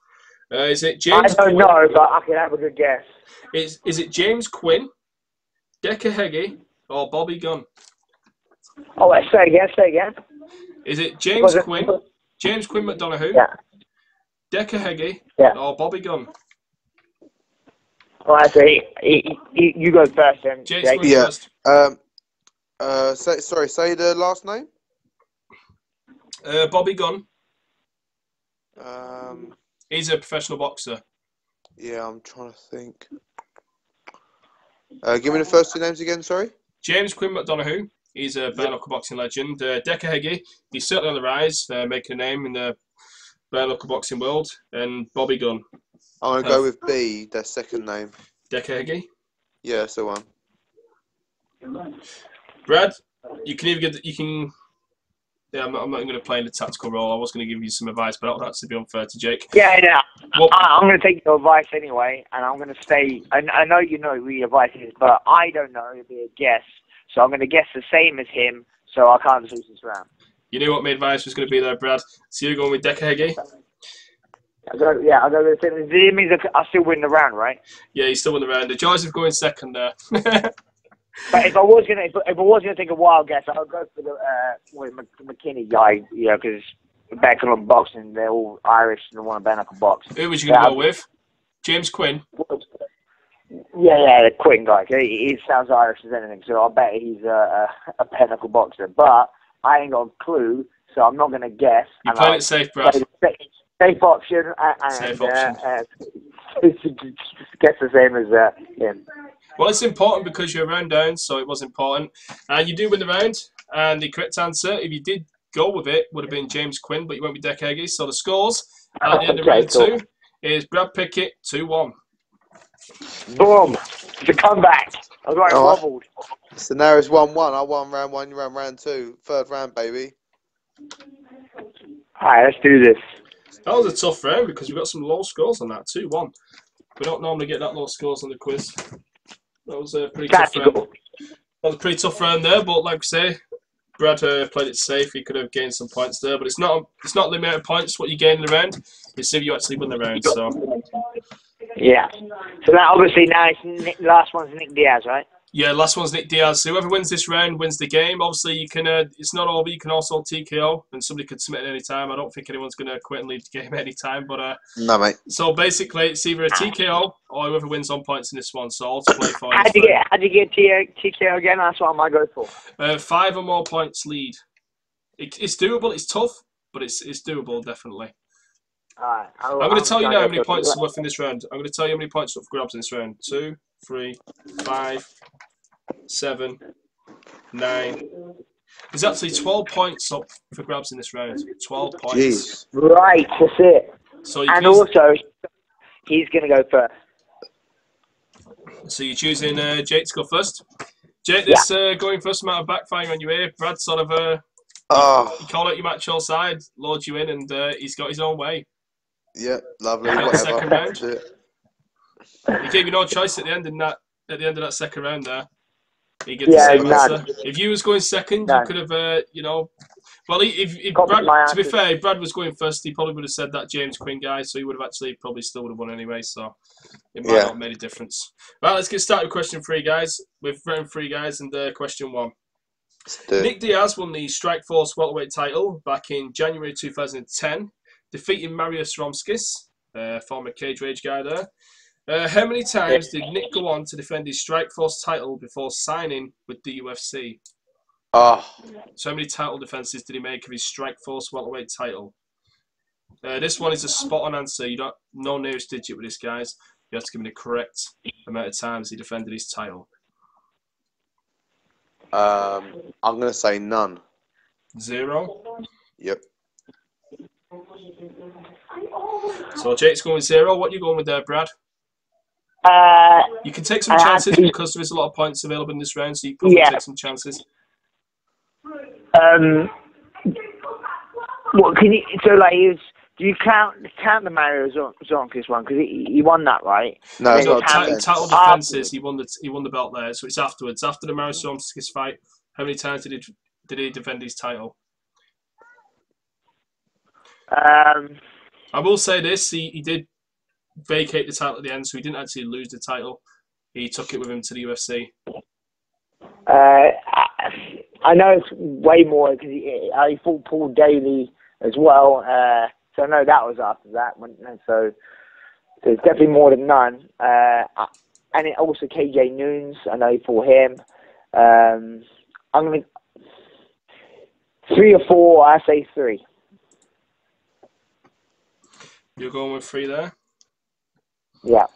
Is it James? I don't know, but I can have a good guess. Is it James Quinn, Decker Heggie, or Bobby Gunn? Oh, wait, say again. Is it James Quinn, James Quinn McDonough, Decker Heggie, or Bobby Gunn? Well, I say you go first then. James Quinn first. Say the last name. Bobby Gunn. He's a professional boxer. Yeah, I'm trying to think. Give me the first two names again, sorry. James Quinn McDonough. He's a bare-knuckle boxing legend. Decker Heggie. He's certainly on the rise, making a name in the bare-knuckle boxing world. And Bobby Gunn. I'm going to go with B, their second name. Decker Heggie? Yeah, that's the one. Brad, you can either get... You can... Yeah, I'm not going to play in the tactical role. I was going to give you some advice, but that would actually be unfair to Jake. Yeah, I'm going to take your advice anyway, and I'm going to say, I know you know who your advice is, but I don't know. It'll be a guess. So I'm going to guess the same as him, so I can't lose this round. You knew what my advice was going to be there, Brad. So you're going with Decker Heggie? I'll go with the same. It means I still win the round, right? Yeah, you still win the round. The choice of going second there. But if I was gonna take a wild guess, I would go for the McKinney guy, because bare-knuckle boxing, they're all Irish and they want a bare-knuckle box. Who was you gonna go with? James Quinn. Yeah, the Quinn guy. He sounds Irish as anything, so I bet he's a bare-knuckle boxer. But I ain't got a clue, so I'm not gonna guess. You played it safe, Brad. Safe option. Safe option. Guess the same as him. Well, it's important because you're a round down, so it was important. And you do win the round. And the correct answer, if you did go with it, would have been James Quinn, but you went with Decker Heggie. So the scores at the end of round 2 is Brad Pickett 2-1. Boom! The comeback. I was wobbled. So now it's 1-1. I won round 1, you ran round 2. Third round, baby. Alright, let's do this. That was a tough round because we got some low scores on that. 2-1. We don't normally get that low scores on the quiz. That was a pretty tough round. That was a pretty tough round there, but like I say, Brad played it safe. He could have gained some points there, but it's not the amount of points what you gain in the round. It's if you actually win the round. So yeah. So that obviously now it's last one's Nick Diaz, right? Yeah, last one's Nick Diaz. So whoever wins this round wins the game. Obviously, you can. It's not over. You can also TKO, and somebody could submit at any time. I don't think anyone's going to quit and leave the game at any time. But no, mate. So basically, it's either a TKO or whoever wins on points in this one. So all to play for. How'd you get TKO again? That's what I might go for. 5 or more points lead. It's doable. It's tough, but it's doable definitely. Alright. I'm going to tell you now how many points are left in this round. I'm going to tell you how many points are up for grabs in this round. 2, 3, 5, 7, 9. There's actually 12 points up for grabs in this round. 12 points. Jeez. Right, that's it. So also, he's going to go first. So you're choosing Jake to go first. Jake, this going first might have backfiring on you here. Brad sort of he called out your match all side, lured you in, and he's got his own way. Yeah, lovely. Second round. He gave you no choice at the end of that second round there. He gets the same answer. If you was going second, you could have, well, if Brad, to be fair, if Brad was going first, he probably would have said that James Quinn guy, so he would have actually probably still would have won anyway, so it might not have made a difference. Right, let's get started with question 3, guys. With round 3, guys, and question 1. Nick Diaz won the Strikeforce welterweight title back in January 2010, defeating Mariusz Romskis, former cage rage guy there. How many times did Nick go on to defend his Strikeforce title before signing with the UFC? So how many title defenses did he make of his Strikeforce welterweight title? This one is a spot-on answer. You don't no nearest digit with this, guys. You have to give me the correct amount of times he defended his title. I'm going to say none. 0? Yep. So Jake's going with 0. What are you going with there, Brad? You can take some chances because there is a lot of points available in this round, so you can probably take some chances. What can you? So like, do you count the Mario Zonkis one because he won that, right? No, it's not title defenses. He won the belt there, so it's afterwards. After the Mario Zonkis fight, how many times did he defend his title? I will say this: he did vacate the title at the end, so he didn't actually lose the title. He took it with him to the UFC. I know it's way more because he fought Paul Daly as well. So I know that was after that. So it's definitely more than none. And it also KJ Noons. I know he fought him. I'm going to 3 or 4. I say 3. You're going with 3 there? Yeah.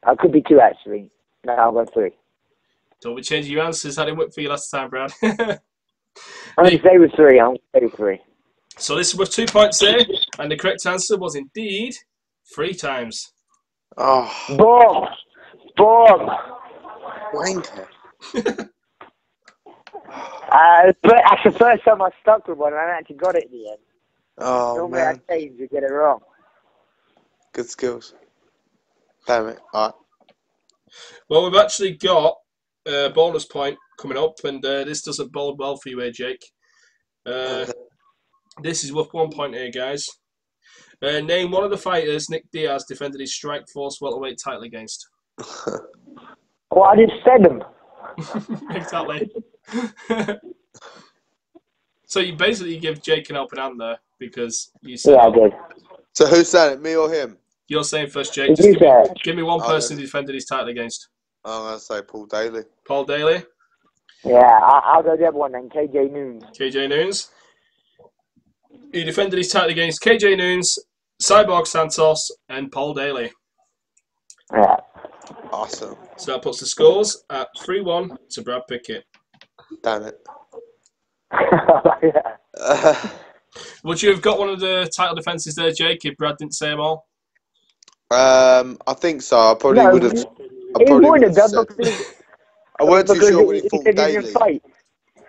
I could be 2 actually. No, I'll go 3. Don't be changing your answers. I didn't work for you last time, Brad. I'm going to stay with 3. I'm going to stay with 3. So this was 2 points there, and the correct answer was indeed 3 times. Oh. Boom! Wanker. That's the first time I stuck with one, and I actually got it in the end. Oh, normally man. I change to get it wrong. Good skills. Damn it. All right. Well, we've actually got a bonus point coming up, and this doesn't bode well for you here, Jake. This is worth 1 point here, guys. Name one of the fighters Nick Diaz defended his Strikeforce welterweight title against. Well, I just said them. Exactly. So you basically give Jake an helping hand there because you said. Yeah, I did. So who's saying it, me or him? You're saying first, Jake. Just give me one person he defended his title against. I'm going to say Paul Daly. Paul Daly? Yeah, I'll go the other one then, KJ Noons. KJ Noons. He defended his title against KJ Noons, Cyborg Santos, and Paul Daly. Yeah. Awesome. So that puts the scores at 3-1 to Brad Pickett. Damn it. Yeah. Would you have got one of the title defences there, Jake, if Brad didn't say them all? I think so. I probably would have. I weren't too sure when he fought Daly.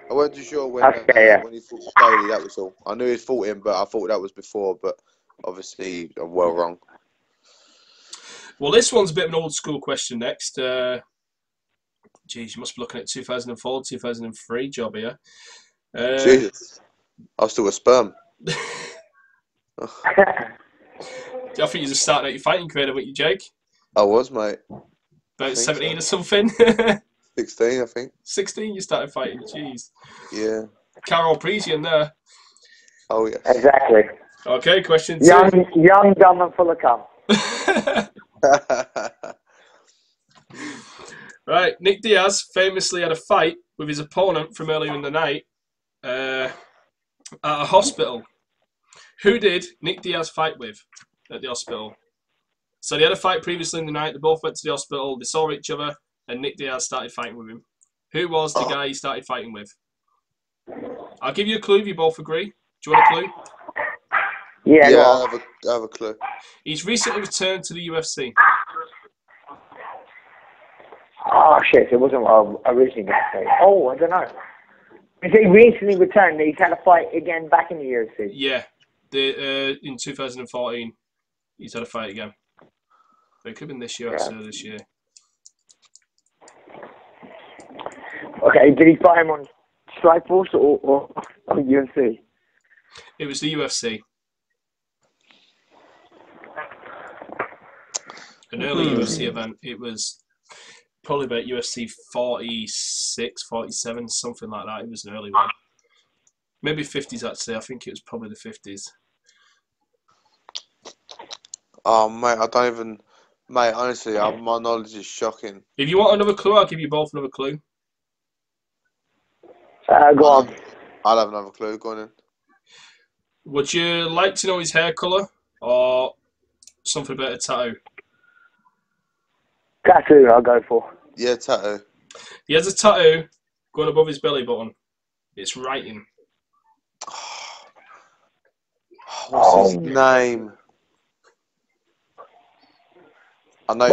I weren't too sure when he fought Daly, that was all. I knew he fought him, but I thought that was before. But obviously, I'm well wrong. Well, this one's a bit of an old school question next. Geez, you must be looking at 2004, 2003 job here. Jesus. I was still a sperm. I think you're just starting out your fighting career, weren't you, Jake? I was, mate. About 17 or something? 16, I think. 16 you started fighting, jeez. Yeah. Carol Parisian there. Oh, yes. Exactly. Okay, question 2. Young, dumb, and full of cum. Right, Nick Diaz famously had a fight with his opponent from earlier in the night at a hospital. Who did Nick Diaz fight with at the hospital? So they had a fight previously in the night. They both went to the hospital. They saw each other, and Nick Diaz started fighting with him. Who was the guy he started fighting with? I'll give you a clue if you both agree. Do you want a clue? Yeah, I have a clue. He's recently returned to the UFC. Oh, shit. It wasn't what I originally going to say. Oh, I don't know. If he recently returned, he's had a fight again back in the UFC. Yeah. In 2014, he's had a fight again. But it could have been this year, actually, this year. Okay, did he fight him on Strikeforce or UFC? It was the UFC. An early UFC event. It was probably about UFC 46, 47, something like that. It was an early one. Maybe 50s, actually. I think it was probably the 50s. Oh, mate, I don't even... Mate, honestly, my knowledge is shocking. If you want another clue, I'll give you both another clue. Go on. I'll have another clue. Go on in. Would you like to know his hair colour or something about a tattoo? Tattoo, I'll go for. Yeah, tattoo. He has a tattoo going above his belly button. It's writing. What's his name? I know.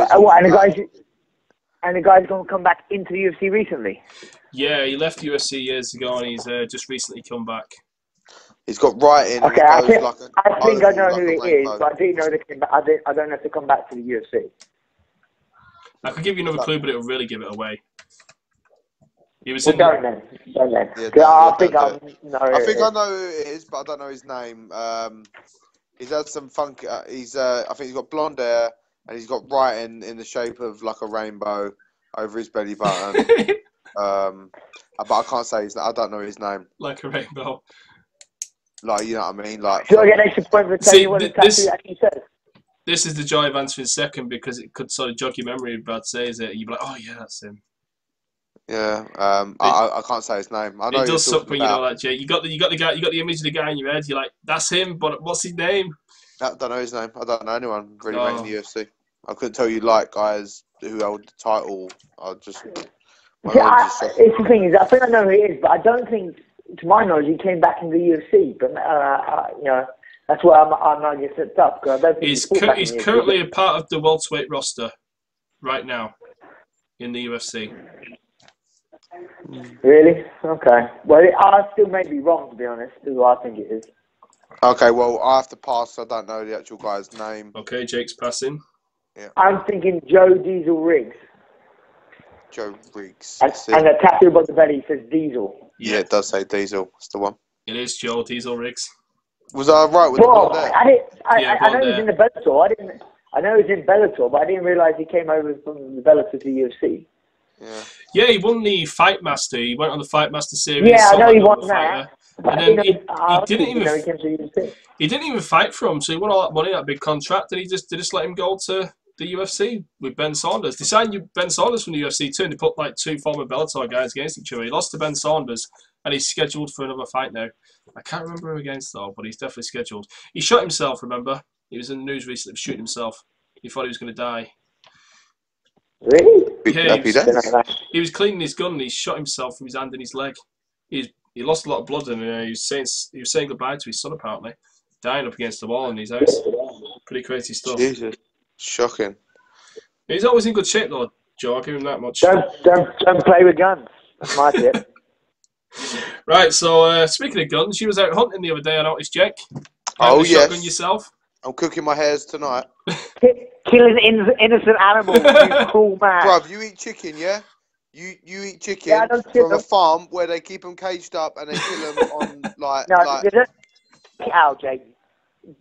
And the guy's going to come back into the UFC recently? Yeah, he left UFC years ago and he's just recently come back. He's got writing. Okay, I think I know like who it is, but I do know I don't have to come back to the UFC. I could give you another clue, but it will really give it away. He was Don't then. Yeah, I think I know who it is, but I don't know his name. He's had some funk. I think he's got blonde hair. and he's got writing in the shape of like a rainbow over his belly button. But I can't say his. I don't know his name. Like a rainbow. Like, you know what I mean? Like. Do I get an extra point for telling you what the tattoo actually says? This is the joy of answering second because it could sort of jog your memory if Brad says it. You'd be like, oh yeah, that's him. Yeah. I can't say his name. I know it does suck when you know that, Jay. You got the guy. You got the image of the guy in your head. You're like, that's him. But what's his name? I don't know his name. I don't know anyone really making the UFC. I couldn't tell you like guys who held the title. I just. It's the thing is, I think I know who he is, but I don't think, to my knowledge, he came back in the UFC. But you know, that's why I might get set up. Because I don't think he's currently a part of the welterweight roster right now in the UFC. Really? Okay. Well, I still may be wrong, to be honest. Is what I think it is. Okay. Well, I have to pass. I don't know the actual guy's name. Okay, Jake's passing. Yeah. I'm thinking Joe Diesel Riggs. Joe Riggs. And the tattoo above the belly says Diesel. Yeah, it does say Diesel. That's the one. It is Joe Diesel Riggs. Was I right with the blonde hair? I know he was in the Bellator. I know he was in Bellator, but I didn't realise he came over from the Bellator to the UFC. Yeah, he won the Fight Master. He went on the Fight Master series. Yeah, I know he won that. And then he didn't even fight for him, so he won all that money, that big contract, and they just let him go to the UFC with Ben Saunders. They signed Ben Saunders from the UFC too, and they put like two former Bellator guys against each other. He lost to Ben Saunders, and he's scheduled for another fight now. I can't remember who against though, but he's definitely scheduled. He shot himself, remember? He was in the news recently shooting himself. He thought he was going to die. Really? Yeah, he was cleaning his gun and he shot himself from his hand and his leg. He lost a lot of blood and he was saying goodbye to his son apparently, dying up against the wall in his house. Pretty crazy stuff. Jesus, shocking. He's always in good shape though, Joe. I'll give him that much. Don't play with guns. That's my tip. Right. So speaking of guns, you was out hunting the other day. I noticed, Jake. Oh yes. Shotgun yourself. I'm cooking my hairs tonight. Killing innocent animals, you cool man. Bruv, you eat chicken, yeah? You eat chicken from a farm where they keep them caged up and they kill them on like. No, get out, Jake.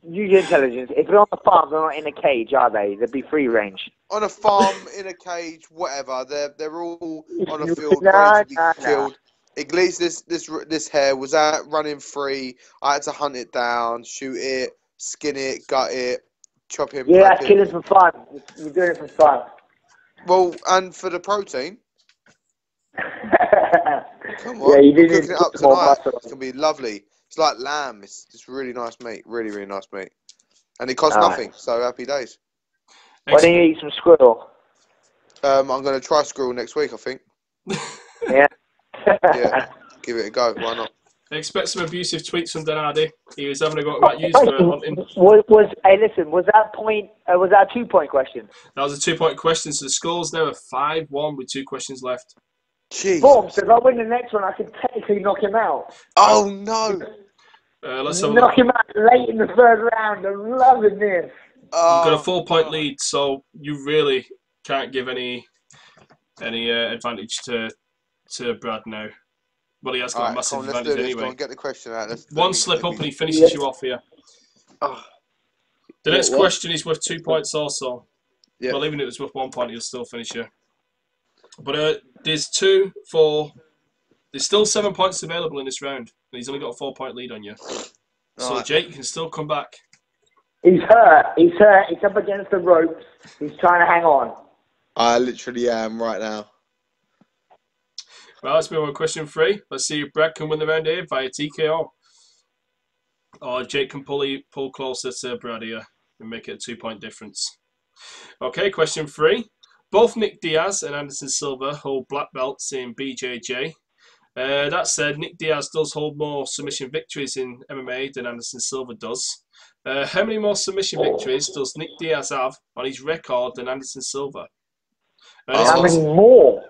Use your intelligence. If they're on the farm, they're not in a cage, are they? They'd be free range. On a farm, in a cage, whatever. They're all on a field ready to be killed. At least this hare was out running free. I had to hunt it down, shoot it, skin it, gut it, chop him. Yeah, that's killing for fun. You're doing it for fun. Well, and for the protein. Come on, yeah, you cooking it up tonight. It's gonna be lovely. It's like lamb. It's really nice meat. Really, really nice meat. And it costs nothing. So happy days. Why don't you eat some squirrel? I'm gonna try squirrel next week, I think. Yeah. Yeah. Give it a go. Why not? Expect some abusive tweets from Denardi. He was having a go about you for hunting. Hey, listen, was that a 2-point question? That was a 2-point question, so the score's now a 5-1 with 2 questions left. Jeez. Boom, so if I win the next one, I could technically knock him out. Oh, no. Let's knock him out late in the third round. I'm loving this. You've got a 4-point lead, so you really can't give any advantage to Brad now. Well, he has got a massive advantage anyway. Go on, get the question out. One slip up and he finishes you off here. Oh. The next question is worth 2 points also. Yeah. Well, even if it was worth 1 point, he'll still finish you. But there's still 7 points available in this round. And he's only got a 4-point lead on you. So right. Jake can still come back. He's hurt. He's up against the ropes. He's trying to hang on. I literally am right now. Well, let's move on. Question 3. Let's see if Brad can win the round here via TKO. Or Jake can pull closer to Brad here and make it a 2-point difference. Okay, question 3. Both Nick Diaz and Anderson Silva hold black belts in BJJ. That said, Nick Diaz does hold more submission victories in MMA than Anderson Silva does. How many more submission victories does Nick Diaz have on his record than Anderson Silva? How many more?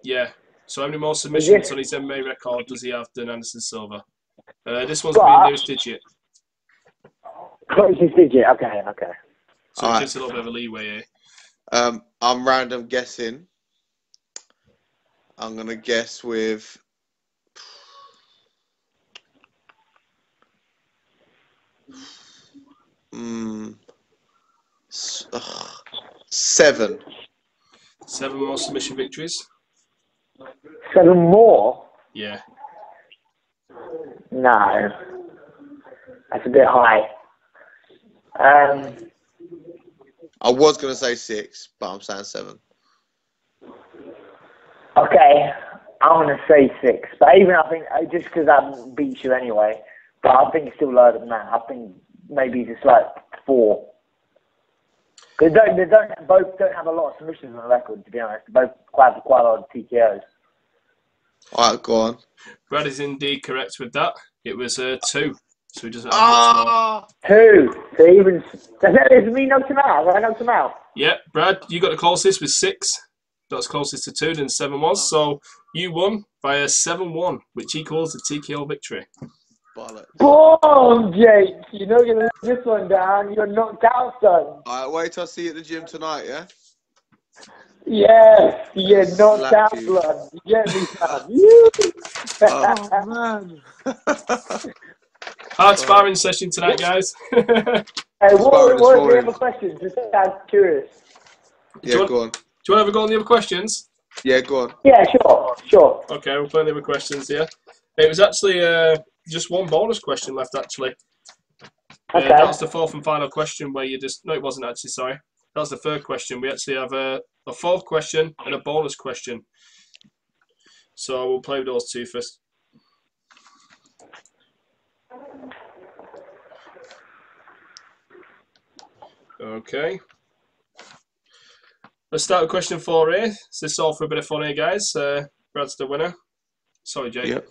Yeah. So how many more submissions on his MMA record does he have than Anderson Silva? This one's being nearest digit. Closest digit, okay. So just a little bit of a leeway here. I'm random guessing. I'm going to guess with... 7. 7 more submission victories. 7 more? Yeah. No. That's a bit high. I was going to say 6, but I'm saying 7. Okay, I want to say 6, but even I think just because I beat you anyway, but I think it's still lower than that. I think maybe just like 4. Because both don't have a lot of submissions on the record, to be honest. Both quite a lot of TKOs. All right, go on. Brad is indeed correct with that. It was 2, so he doesn't have much more. 2. So even does that mean knocked him out? Have I knocked him out? Yeah, Brad, you got the closest with 6. That's closest to 2 than 7 was. So you won by a 7-1, which equals the TKO victory. Boom, Jake! You're not gonna let this one down. You're knocked out, son. All right, wait till I see you at the gym tonight, yeah? Yes, you're knocked out, blood. You get me, son. Oh, man. Hard sparring session tonight, guys. Hey, what are the other questions? Just I'm curious. Yeah, go on. Do you want to have a go on the other questions? Yeah, go on. Yeah, sure. Okay, we'll play the other questions, yeah. It was actually just one bonus question left, actually. Okay. That was the 4th and final question where you just... No, it wasn't actually, sorry. That was the 3rd question. We actually have a 4th question and a bonus question. So we'll play with those 2 first. Okay. Let's start with question 4A. Is this all for a bit of fun here, guys? Brad's the winner. Sorry, Jake. Yep.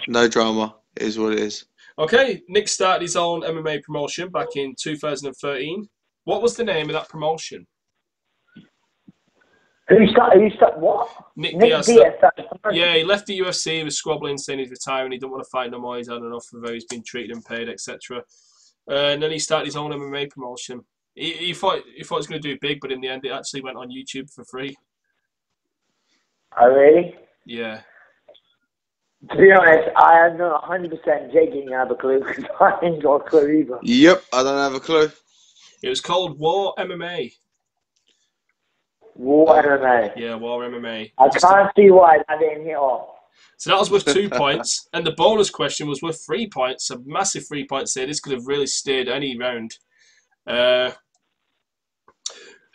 No drama. It is what it is. Okay, Nick started his own MMA promotion back in 2013. What was the name of that promotion? Who started what? Nick Diaz. Yeah, he left the UFC. He was squabbling, saying he's retiring. He didn't want to fight no more. He's had enough of how he's been treated and paid, etc. And then he started his own MMA promotion. He thought he was going to do big, but in the end, it actually went on YouTube for free. Oh, really? Yeah. To be honest, I am not 100% Jake didn't have a clue because I ain't got a clue either. Yep, I don't have a clue. It was called War MMA. War MMA. Yeah, War MMA. I can't see why I didn't hit off. So that was worth 2 points, and the bonus question was worth 3 points. A massive 3 points there. This could have really steered any round.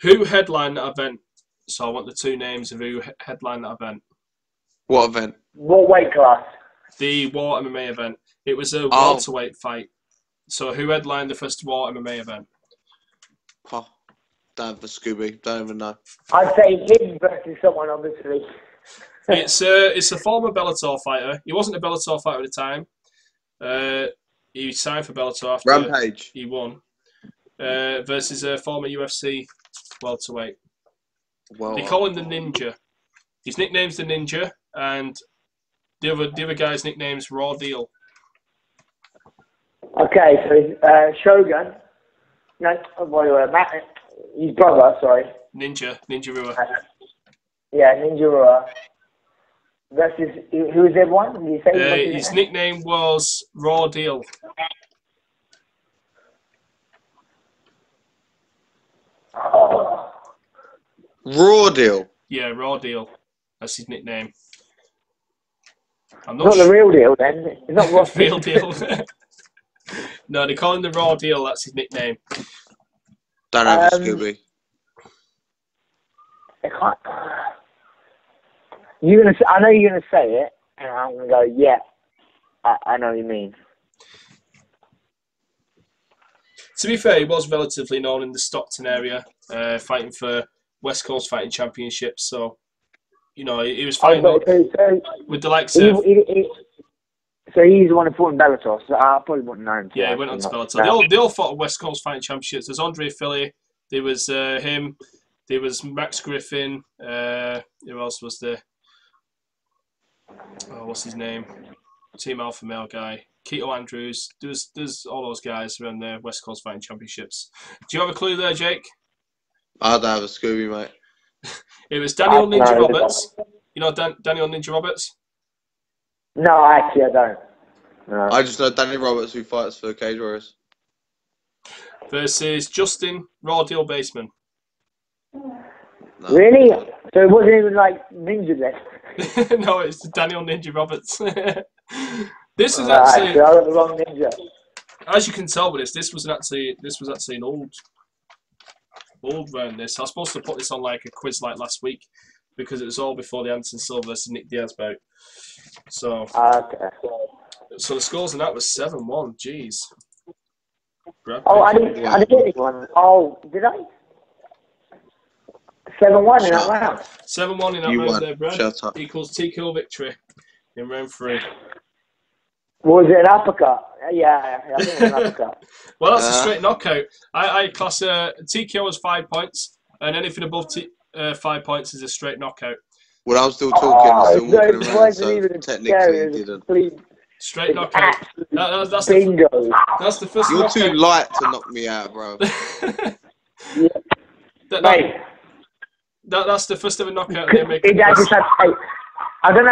Who headlined that event? So I want the 2 names of who headlined that event. What event? What weight class? The War MMA event. It was a welterweight fight. So who headlined the first War MMA event? Oh, don't have a Scooby. Don't even know. I'd say him versus someone, obviously. It's a former Bellator fighter. He wasn't a Bellator fighter at the time. He signed for Bellator after Rampage. He won. Versus a former UFC welterweight. Well, they call him the Ninja. His nickname's the Ninja, and the other guy's nickname's Raw Deal. Okay, so Shogun. No, Matt, his brother, sorry. Ninja Rua. Yeah, Ninja Rua. Versus, who is everyone? Did you say his nickname was Raw Deal. Oh. Raw Deal? Yeah, Raw Deal. That's his nickname. I'm not the real deal, then. It's not Raw Real Deal. No, they call him the Raw Deal. That's his nickname. Don't have a Scooby. I can't. I know you're gonna say it, and I'm gonna go, yeah. I know what you mean. To be fair, he was relatively known in the Stockton area, fighting for West Coast Fighting Championships. So, you know, he was fighting with the likes of. So he's the one who fought in Bellator, so I probably wouldn't know him. Yeah, he went on to Bellator. They all fought at West Coast Fighting Championships. There's Andre Philly, there was him, there was Max Griffin, who else was there? Oh, what's his name? Team Alpha Male guy. Keto Andrews. There's all those guys around the West Coast Fighting Championships. Do you have a clue there, Jake? I don't have a Scooby, mate. It was Daniel Ninja Roberts. You know Daniel Ninja Roberts? No, actually, I don't. No. I just know Danny Roberts, who fights for Cage Warriors. Versus Justin Raw Deal Baseman. No. Really? So it wasn't even like Ninja then? No, it's Daniel Ninja Roberts. This is actually. So I got the wrong Ninja. As you can tell with this was actually an old round. This I was supposed to put this on like a quiz like last week because it was all before the Anderson Silva versus Nick Diaz bout. So. Okay. So the scores in that was 7-1. Jeez. Oh, I didn't get anyone. Oh, did I? 7-1 in that round. 7-1 in that round there, Brad. Equals TKO victory in round 3. Was it an uppercut? Yeah, I think it was an uppercut. Well, that's a straight knockout. I class TKO as 5 points, and anything above 5 points is a straight knockout. Well, I'm still talking. I'm still walking around, so technically didn't. Straight knockout. That's bingo. That's the first. You're knockout. too light to knock me out, bro. Yeah. That's the first ever knockout. I don't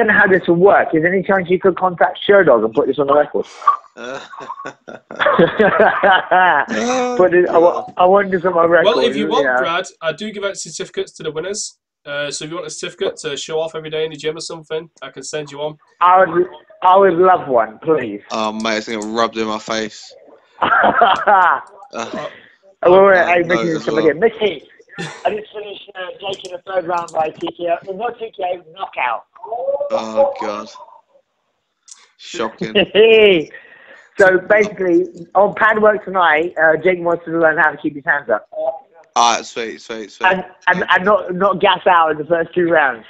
know how this will work. Is there any chance you could contact Sherdog and put this on the record? I want this on my record. Well, if you want, Brad, I do give out certificates to the winners. So if you want a certificate to show off every day in the gym or something, I can send you one. I would love one, please. Oh, mate, it's going to rub in my face. Mickey, I just finished Jake in the 3rd round by TKO. Not TKO, knockout. Oh, God. Shocking. So basically, on pad work tonight, Jake wants to learn how to keep his hands up. Alright, sweet. And not gas out in the first 2 rounds.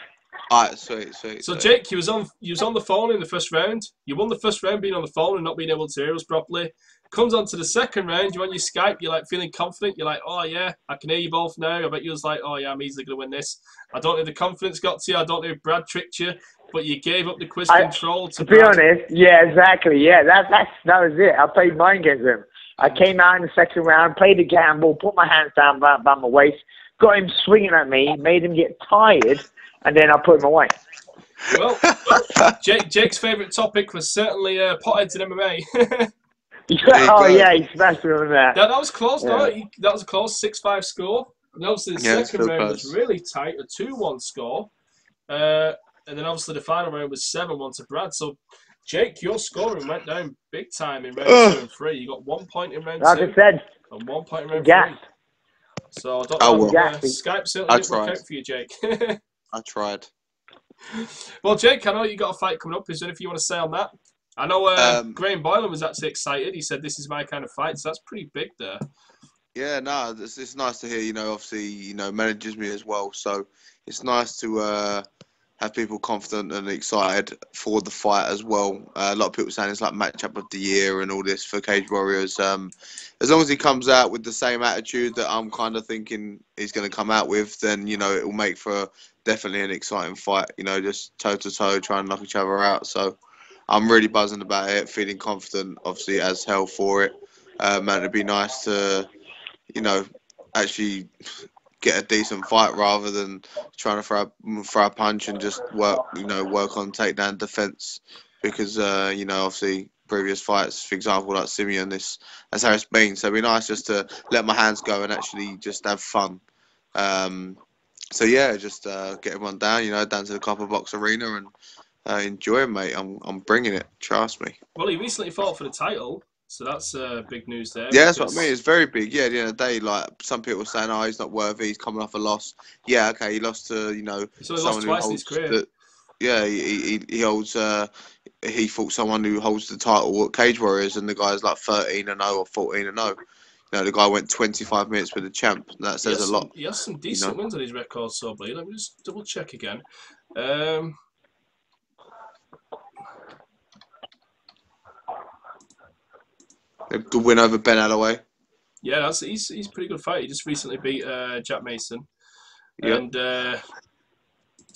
Alright, sweet. So Jake, you was on the phone in the first round. You won the first round being on the phone and not being able to hear us properly. Comes on to the second round, you're on your Skype, you're like feeling confident, you're like, oh yeah, I can hear you both now. I bet you was like, oh yeah, I'm easily gonna win this. I don't know if the confidence got to you, I don't know if Brad tricked you, but you gave up the quiz control to be Brad. honest, yeah, exactly. Yeah, that was it. I played mind games with him. I came out in the second round, played a gamble, put my hands down by my waist, got him swinging at me, made him get tired, and then I put him away. Well, Jake's favourite topic was certainly potheads in MMA. Yeah, he smashed me on that. That was close, though. That was a close 6-5 score. And obviously the second round was really tight, a 2-1 score. And then obviously the final round was 7-1 to Brad. So, Jake, your scoring went down big time in round 2 and 3. You got 1 point in round 2. Like I said. And 1 point in round 3. So, I don't know. Skype certainly didn't work out for you, Jake. I tried. Well, Jake, I know you got a fight coming up. Is there anything you want to say on that? I know Graham Boylan was actually excited. He said, this is my kind of fight. So that's pretty big there. Yeah, no, it's nice to hear, obviously, manages me as well. So it's nice to have people confident and excited for the fight as well. A lot of people saying it's like matchup of the year and all this for Cage Warriors. As long as he comes out with the same attitude that I'm kind of thinking he's going to come out with, then, it will make for definitely an exciting fight, just toe-to-toe, trying to knock each other out. So I'm really buzzing about it, feeling confident, obviously, as hell for it. Man, it'd be nice to, actually get a decent fight rather than trying to throw a punch and just work on takedown defense. Because, obviously, previous fights, for example, like Simeon, that's how it's been. So it'd be nice just to let my hands go and actually just have fun. So yeah, just get everyone down, down to the Copper Box Arena and enjoy it, mate. I'm bringing it. Trust me. Well, he recently fought for the title, so that's big news there. Yeah, that's what I mean. It's very big. Yeah, at the end of the day, like some people were saying, oh, he's not worthy. He's coming off a loss. Yeah, okay, he lost to someone who holds the. Yeah, he holds. He fought someone who holds the title at Cage Warriors, and the guy's like 13-0 or 14-0. The guy went 25 minutes with the champ. That says a lot. He has some decent wins on his record, so I believe. Let me just double check again. A good win over Ben Alloway. Yeah, he's a pretty good fight. He just recently beat Jack Mason. Yep. And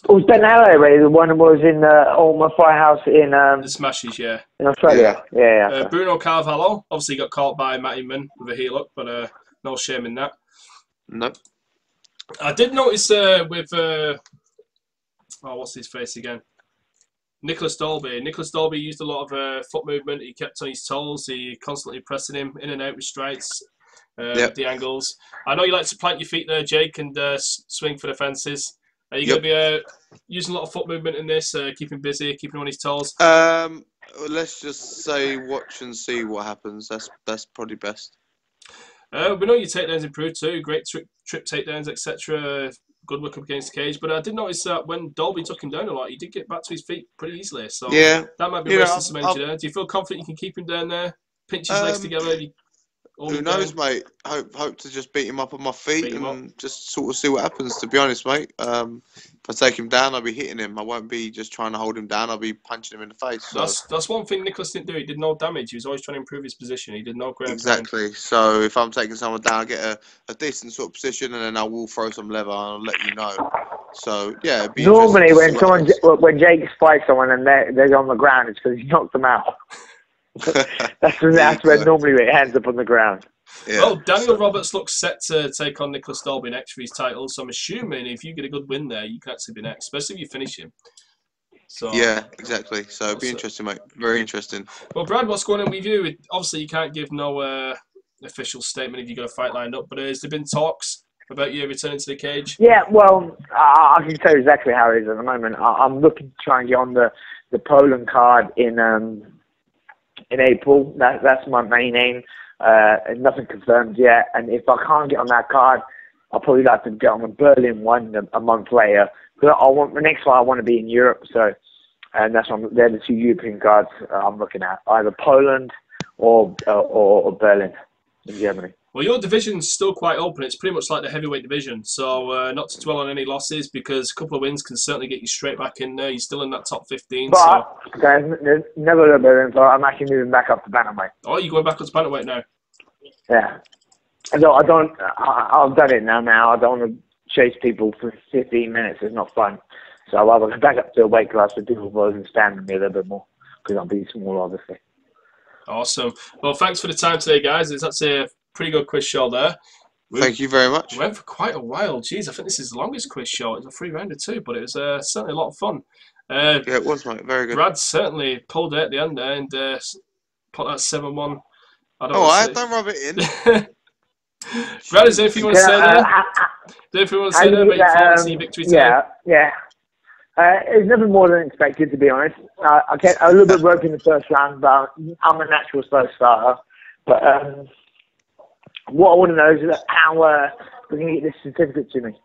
was Ben Alloway the one who was in the Firehouse in the Smashes, yeah. In Australia? Yeah. Bruno Carvalho obviously got caught by Matt Inman with a heel hook, but no shame in that. Nope. I did notice with what's his face again? Nicholas Dolby. Nicholas Dolby used a lot of foot movement. He kept on his toes. He constantly pressing him in and out with strikes. the angles. I know you like to plant your feet there, Jake, and swing for the fences. Are you going to be using a lot of foot movement in this, keeping busy, keeping on his toes? Let's just say watch and see what happens. That's probably best. We know your takedowns improved too. Great trip takedowns, etc. Good work up against the cage. But I did notice that when Dolby took him down a lot, he did get back to his feet pretty easily. So that might be wasting some energy there. Do you feel confident you can keep him down there? Pinch his legs together? Who knows, mate? Hope to just beat him up on my feet and just sort of see what happens, to be honest, mate. If I take him down, I'll be hitting him. I won't be just trying to hold him down. I'll be punching him in the face. So. That's one thing Nicholas didn't do. He did no damage. He was always trying to improve his position. He did no ground. Exactly. So if I'm taking someone down, I get a decent sort of position, and then I will throw some lever, and I'll let you know. So, yeah, it'd be normally when Jake fights someone and they're on the ground, it's because he knocked them out. that's where normally it ends up on the ground. Yeah, well, Daniel Roberts looks set to take on Nicholas Dolby next for his title, so I'm assuming if you get a good win there, you can actually be next, especially if you finish him. So yeah, exactly. So it'd be interesting, mate. Very interesting. Well, Brad, what's going on with you? Obviously, you can't give no official statement if you've got a fight lined up, but has there been talks about you returning to the cage? Yeah, well, I can tell you exactly how it is at the moment. I'm looking to try and get on the Poland card in April. That's my main aim. Nothing confirmed yet, and if I can't get on that card, I'll probably like to get on the Berlin one a month later. Because the next one I want to be in Europe, so and they're the two European cards I'm looking at, either Poland or Berlin in Germany. Well, your division's still quite open. It's pretty much like the heavyweight division, so not to dwell on any losses because a couple of wins can certainly get you straight back in there. You're still in that top 15. But there's never a little bit of info. I'm actually moving back up to bantamweight. Oh, you're going back up to bantamweight now? Yeah. I've done it now. I don't want to chase people for 15 minutes. It's not fun. So I'll go back up to a weight class where people will understand me a little bit more because I'll be small, obviously. Awesome. Well, thanks for the time today, guys. That's a pretty good quiz show there. Thank you very much. We went for quite a while. Jeez, I think this is the longest quiz show. It was a 3-rounder too, but it was certainly a lot of fun. Yeah, it was, mate. Very good. Brad certainly pulled it at the end there and put that 7-1. Don't rub it in. Brad, is there anything you want to say there? Is there anything you want to say there about your thoughts and your victory today? Yeah. It's nothing more than expected, to be honest. I get a little bit rough in the first round, but I'm a natural slow starter. But what I want to know is how we're going to get this certificate to me.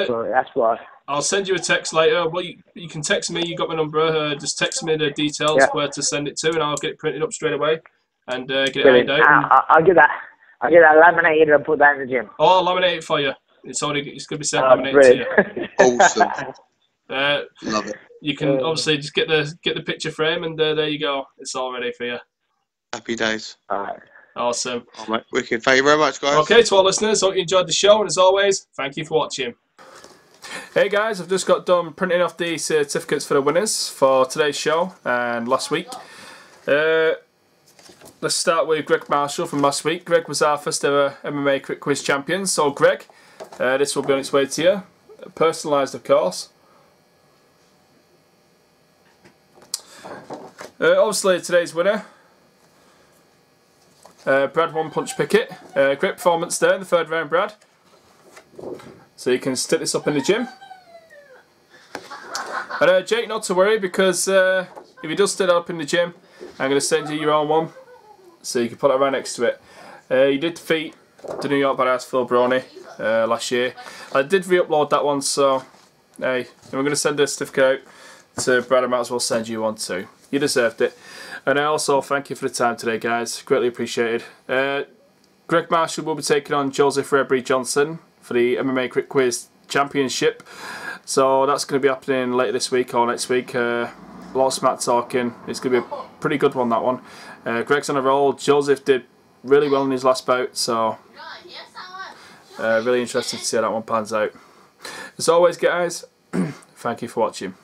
So that's why. I'll send you a text later. Well, you can text me. You got my number. Just text me the details where to send it to, and I'll get it printed up straight away and get it ironed out. I'll get that laminated and put that in the gym. Oh, I'll laminate it for you. It's going to be sent laminated to you. Awesome. Love it. You can obviously just get the picture frame, and there you go. It's all ready for you. Happy days. All right. Awesome. All right, wicked. Thank you very much, guys. Okay, to our listeners, hope you enjoyed the show, and as always, thank you for watching. Hey guys, I've just got done printing off the certificates for the winners for today's show and last week. Let's start with Greg Marshall from last week. Greg was our first ever MMA Crypt quiz champion. So Greg, this will be on its way to you. Personalised, of course. Obviously today's winner, Brad One Punch Pickett. Great performance there in the third round, Brad. So you can stick this up in the gym. And Jake, not to worry, because if he does stick it up in the gym, I'm going to send you your own one, so you can put that right next to it. You did defeat the New York Badass Phil Brony last year. I did re-upload that one, so hey, if we're going to send a certificate out to Brad, I might as well send you one too. You deserved it. And I also thank you for the time today, guys. Greatly appreciated. Greg Marshall will be taking on Joseph Rebry Johnson for the MMA Crypt Quiz Championship. So that's going to be happening later this week or next week. A lot of smack talking. It's going to be a pretty good one, that one. Greg's on a roll. Joseph did really well in his last bout, so really interested to see how that one pans out. As always, guys, thank you for watching.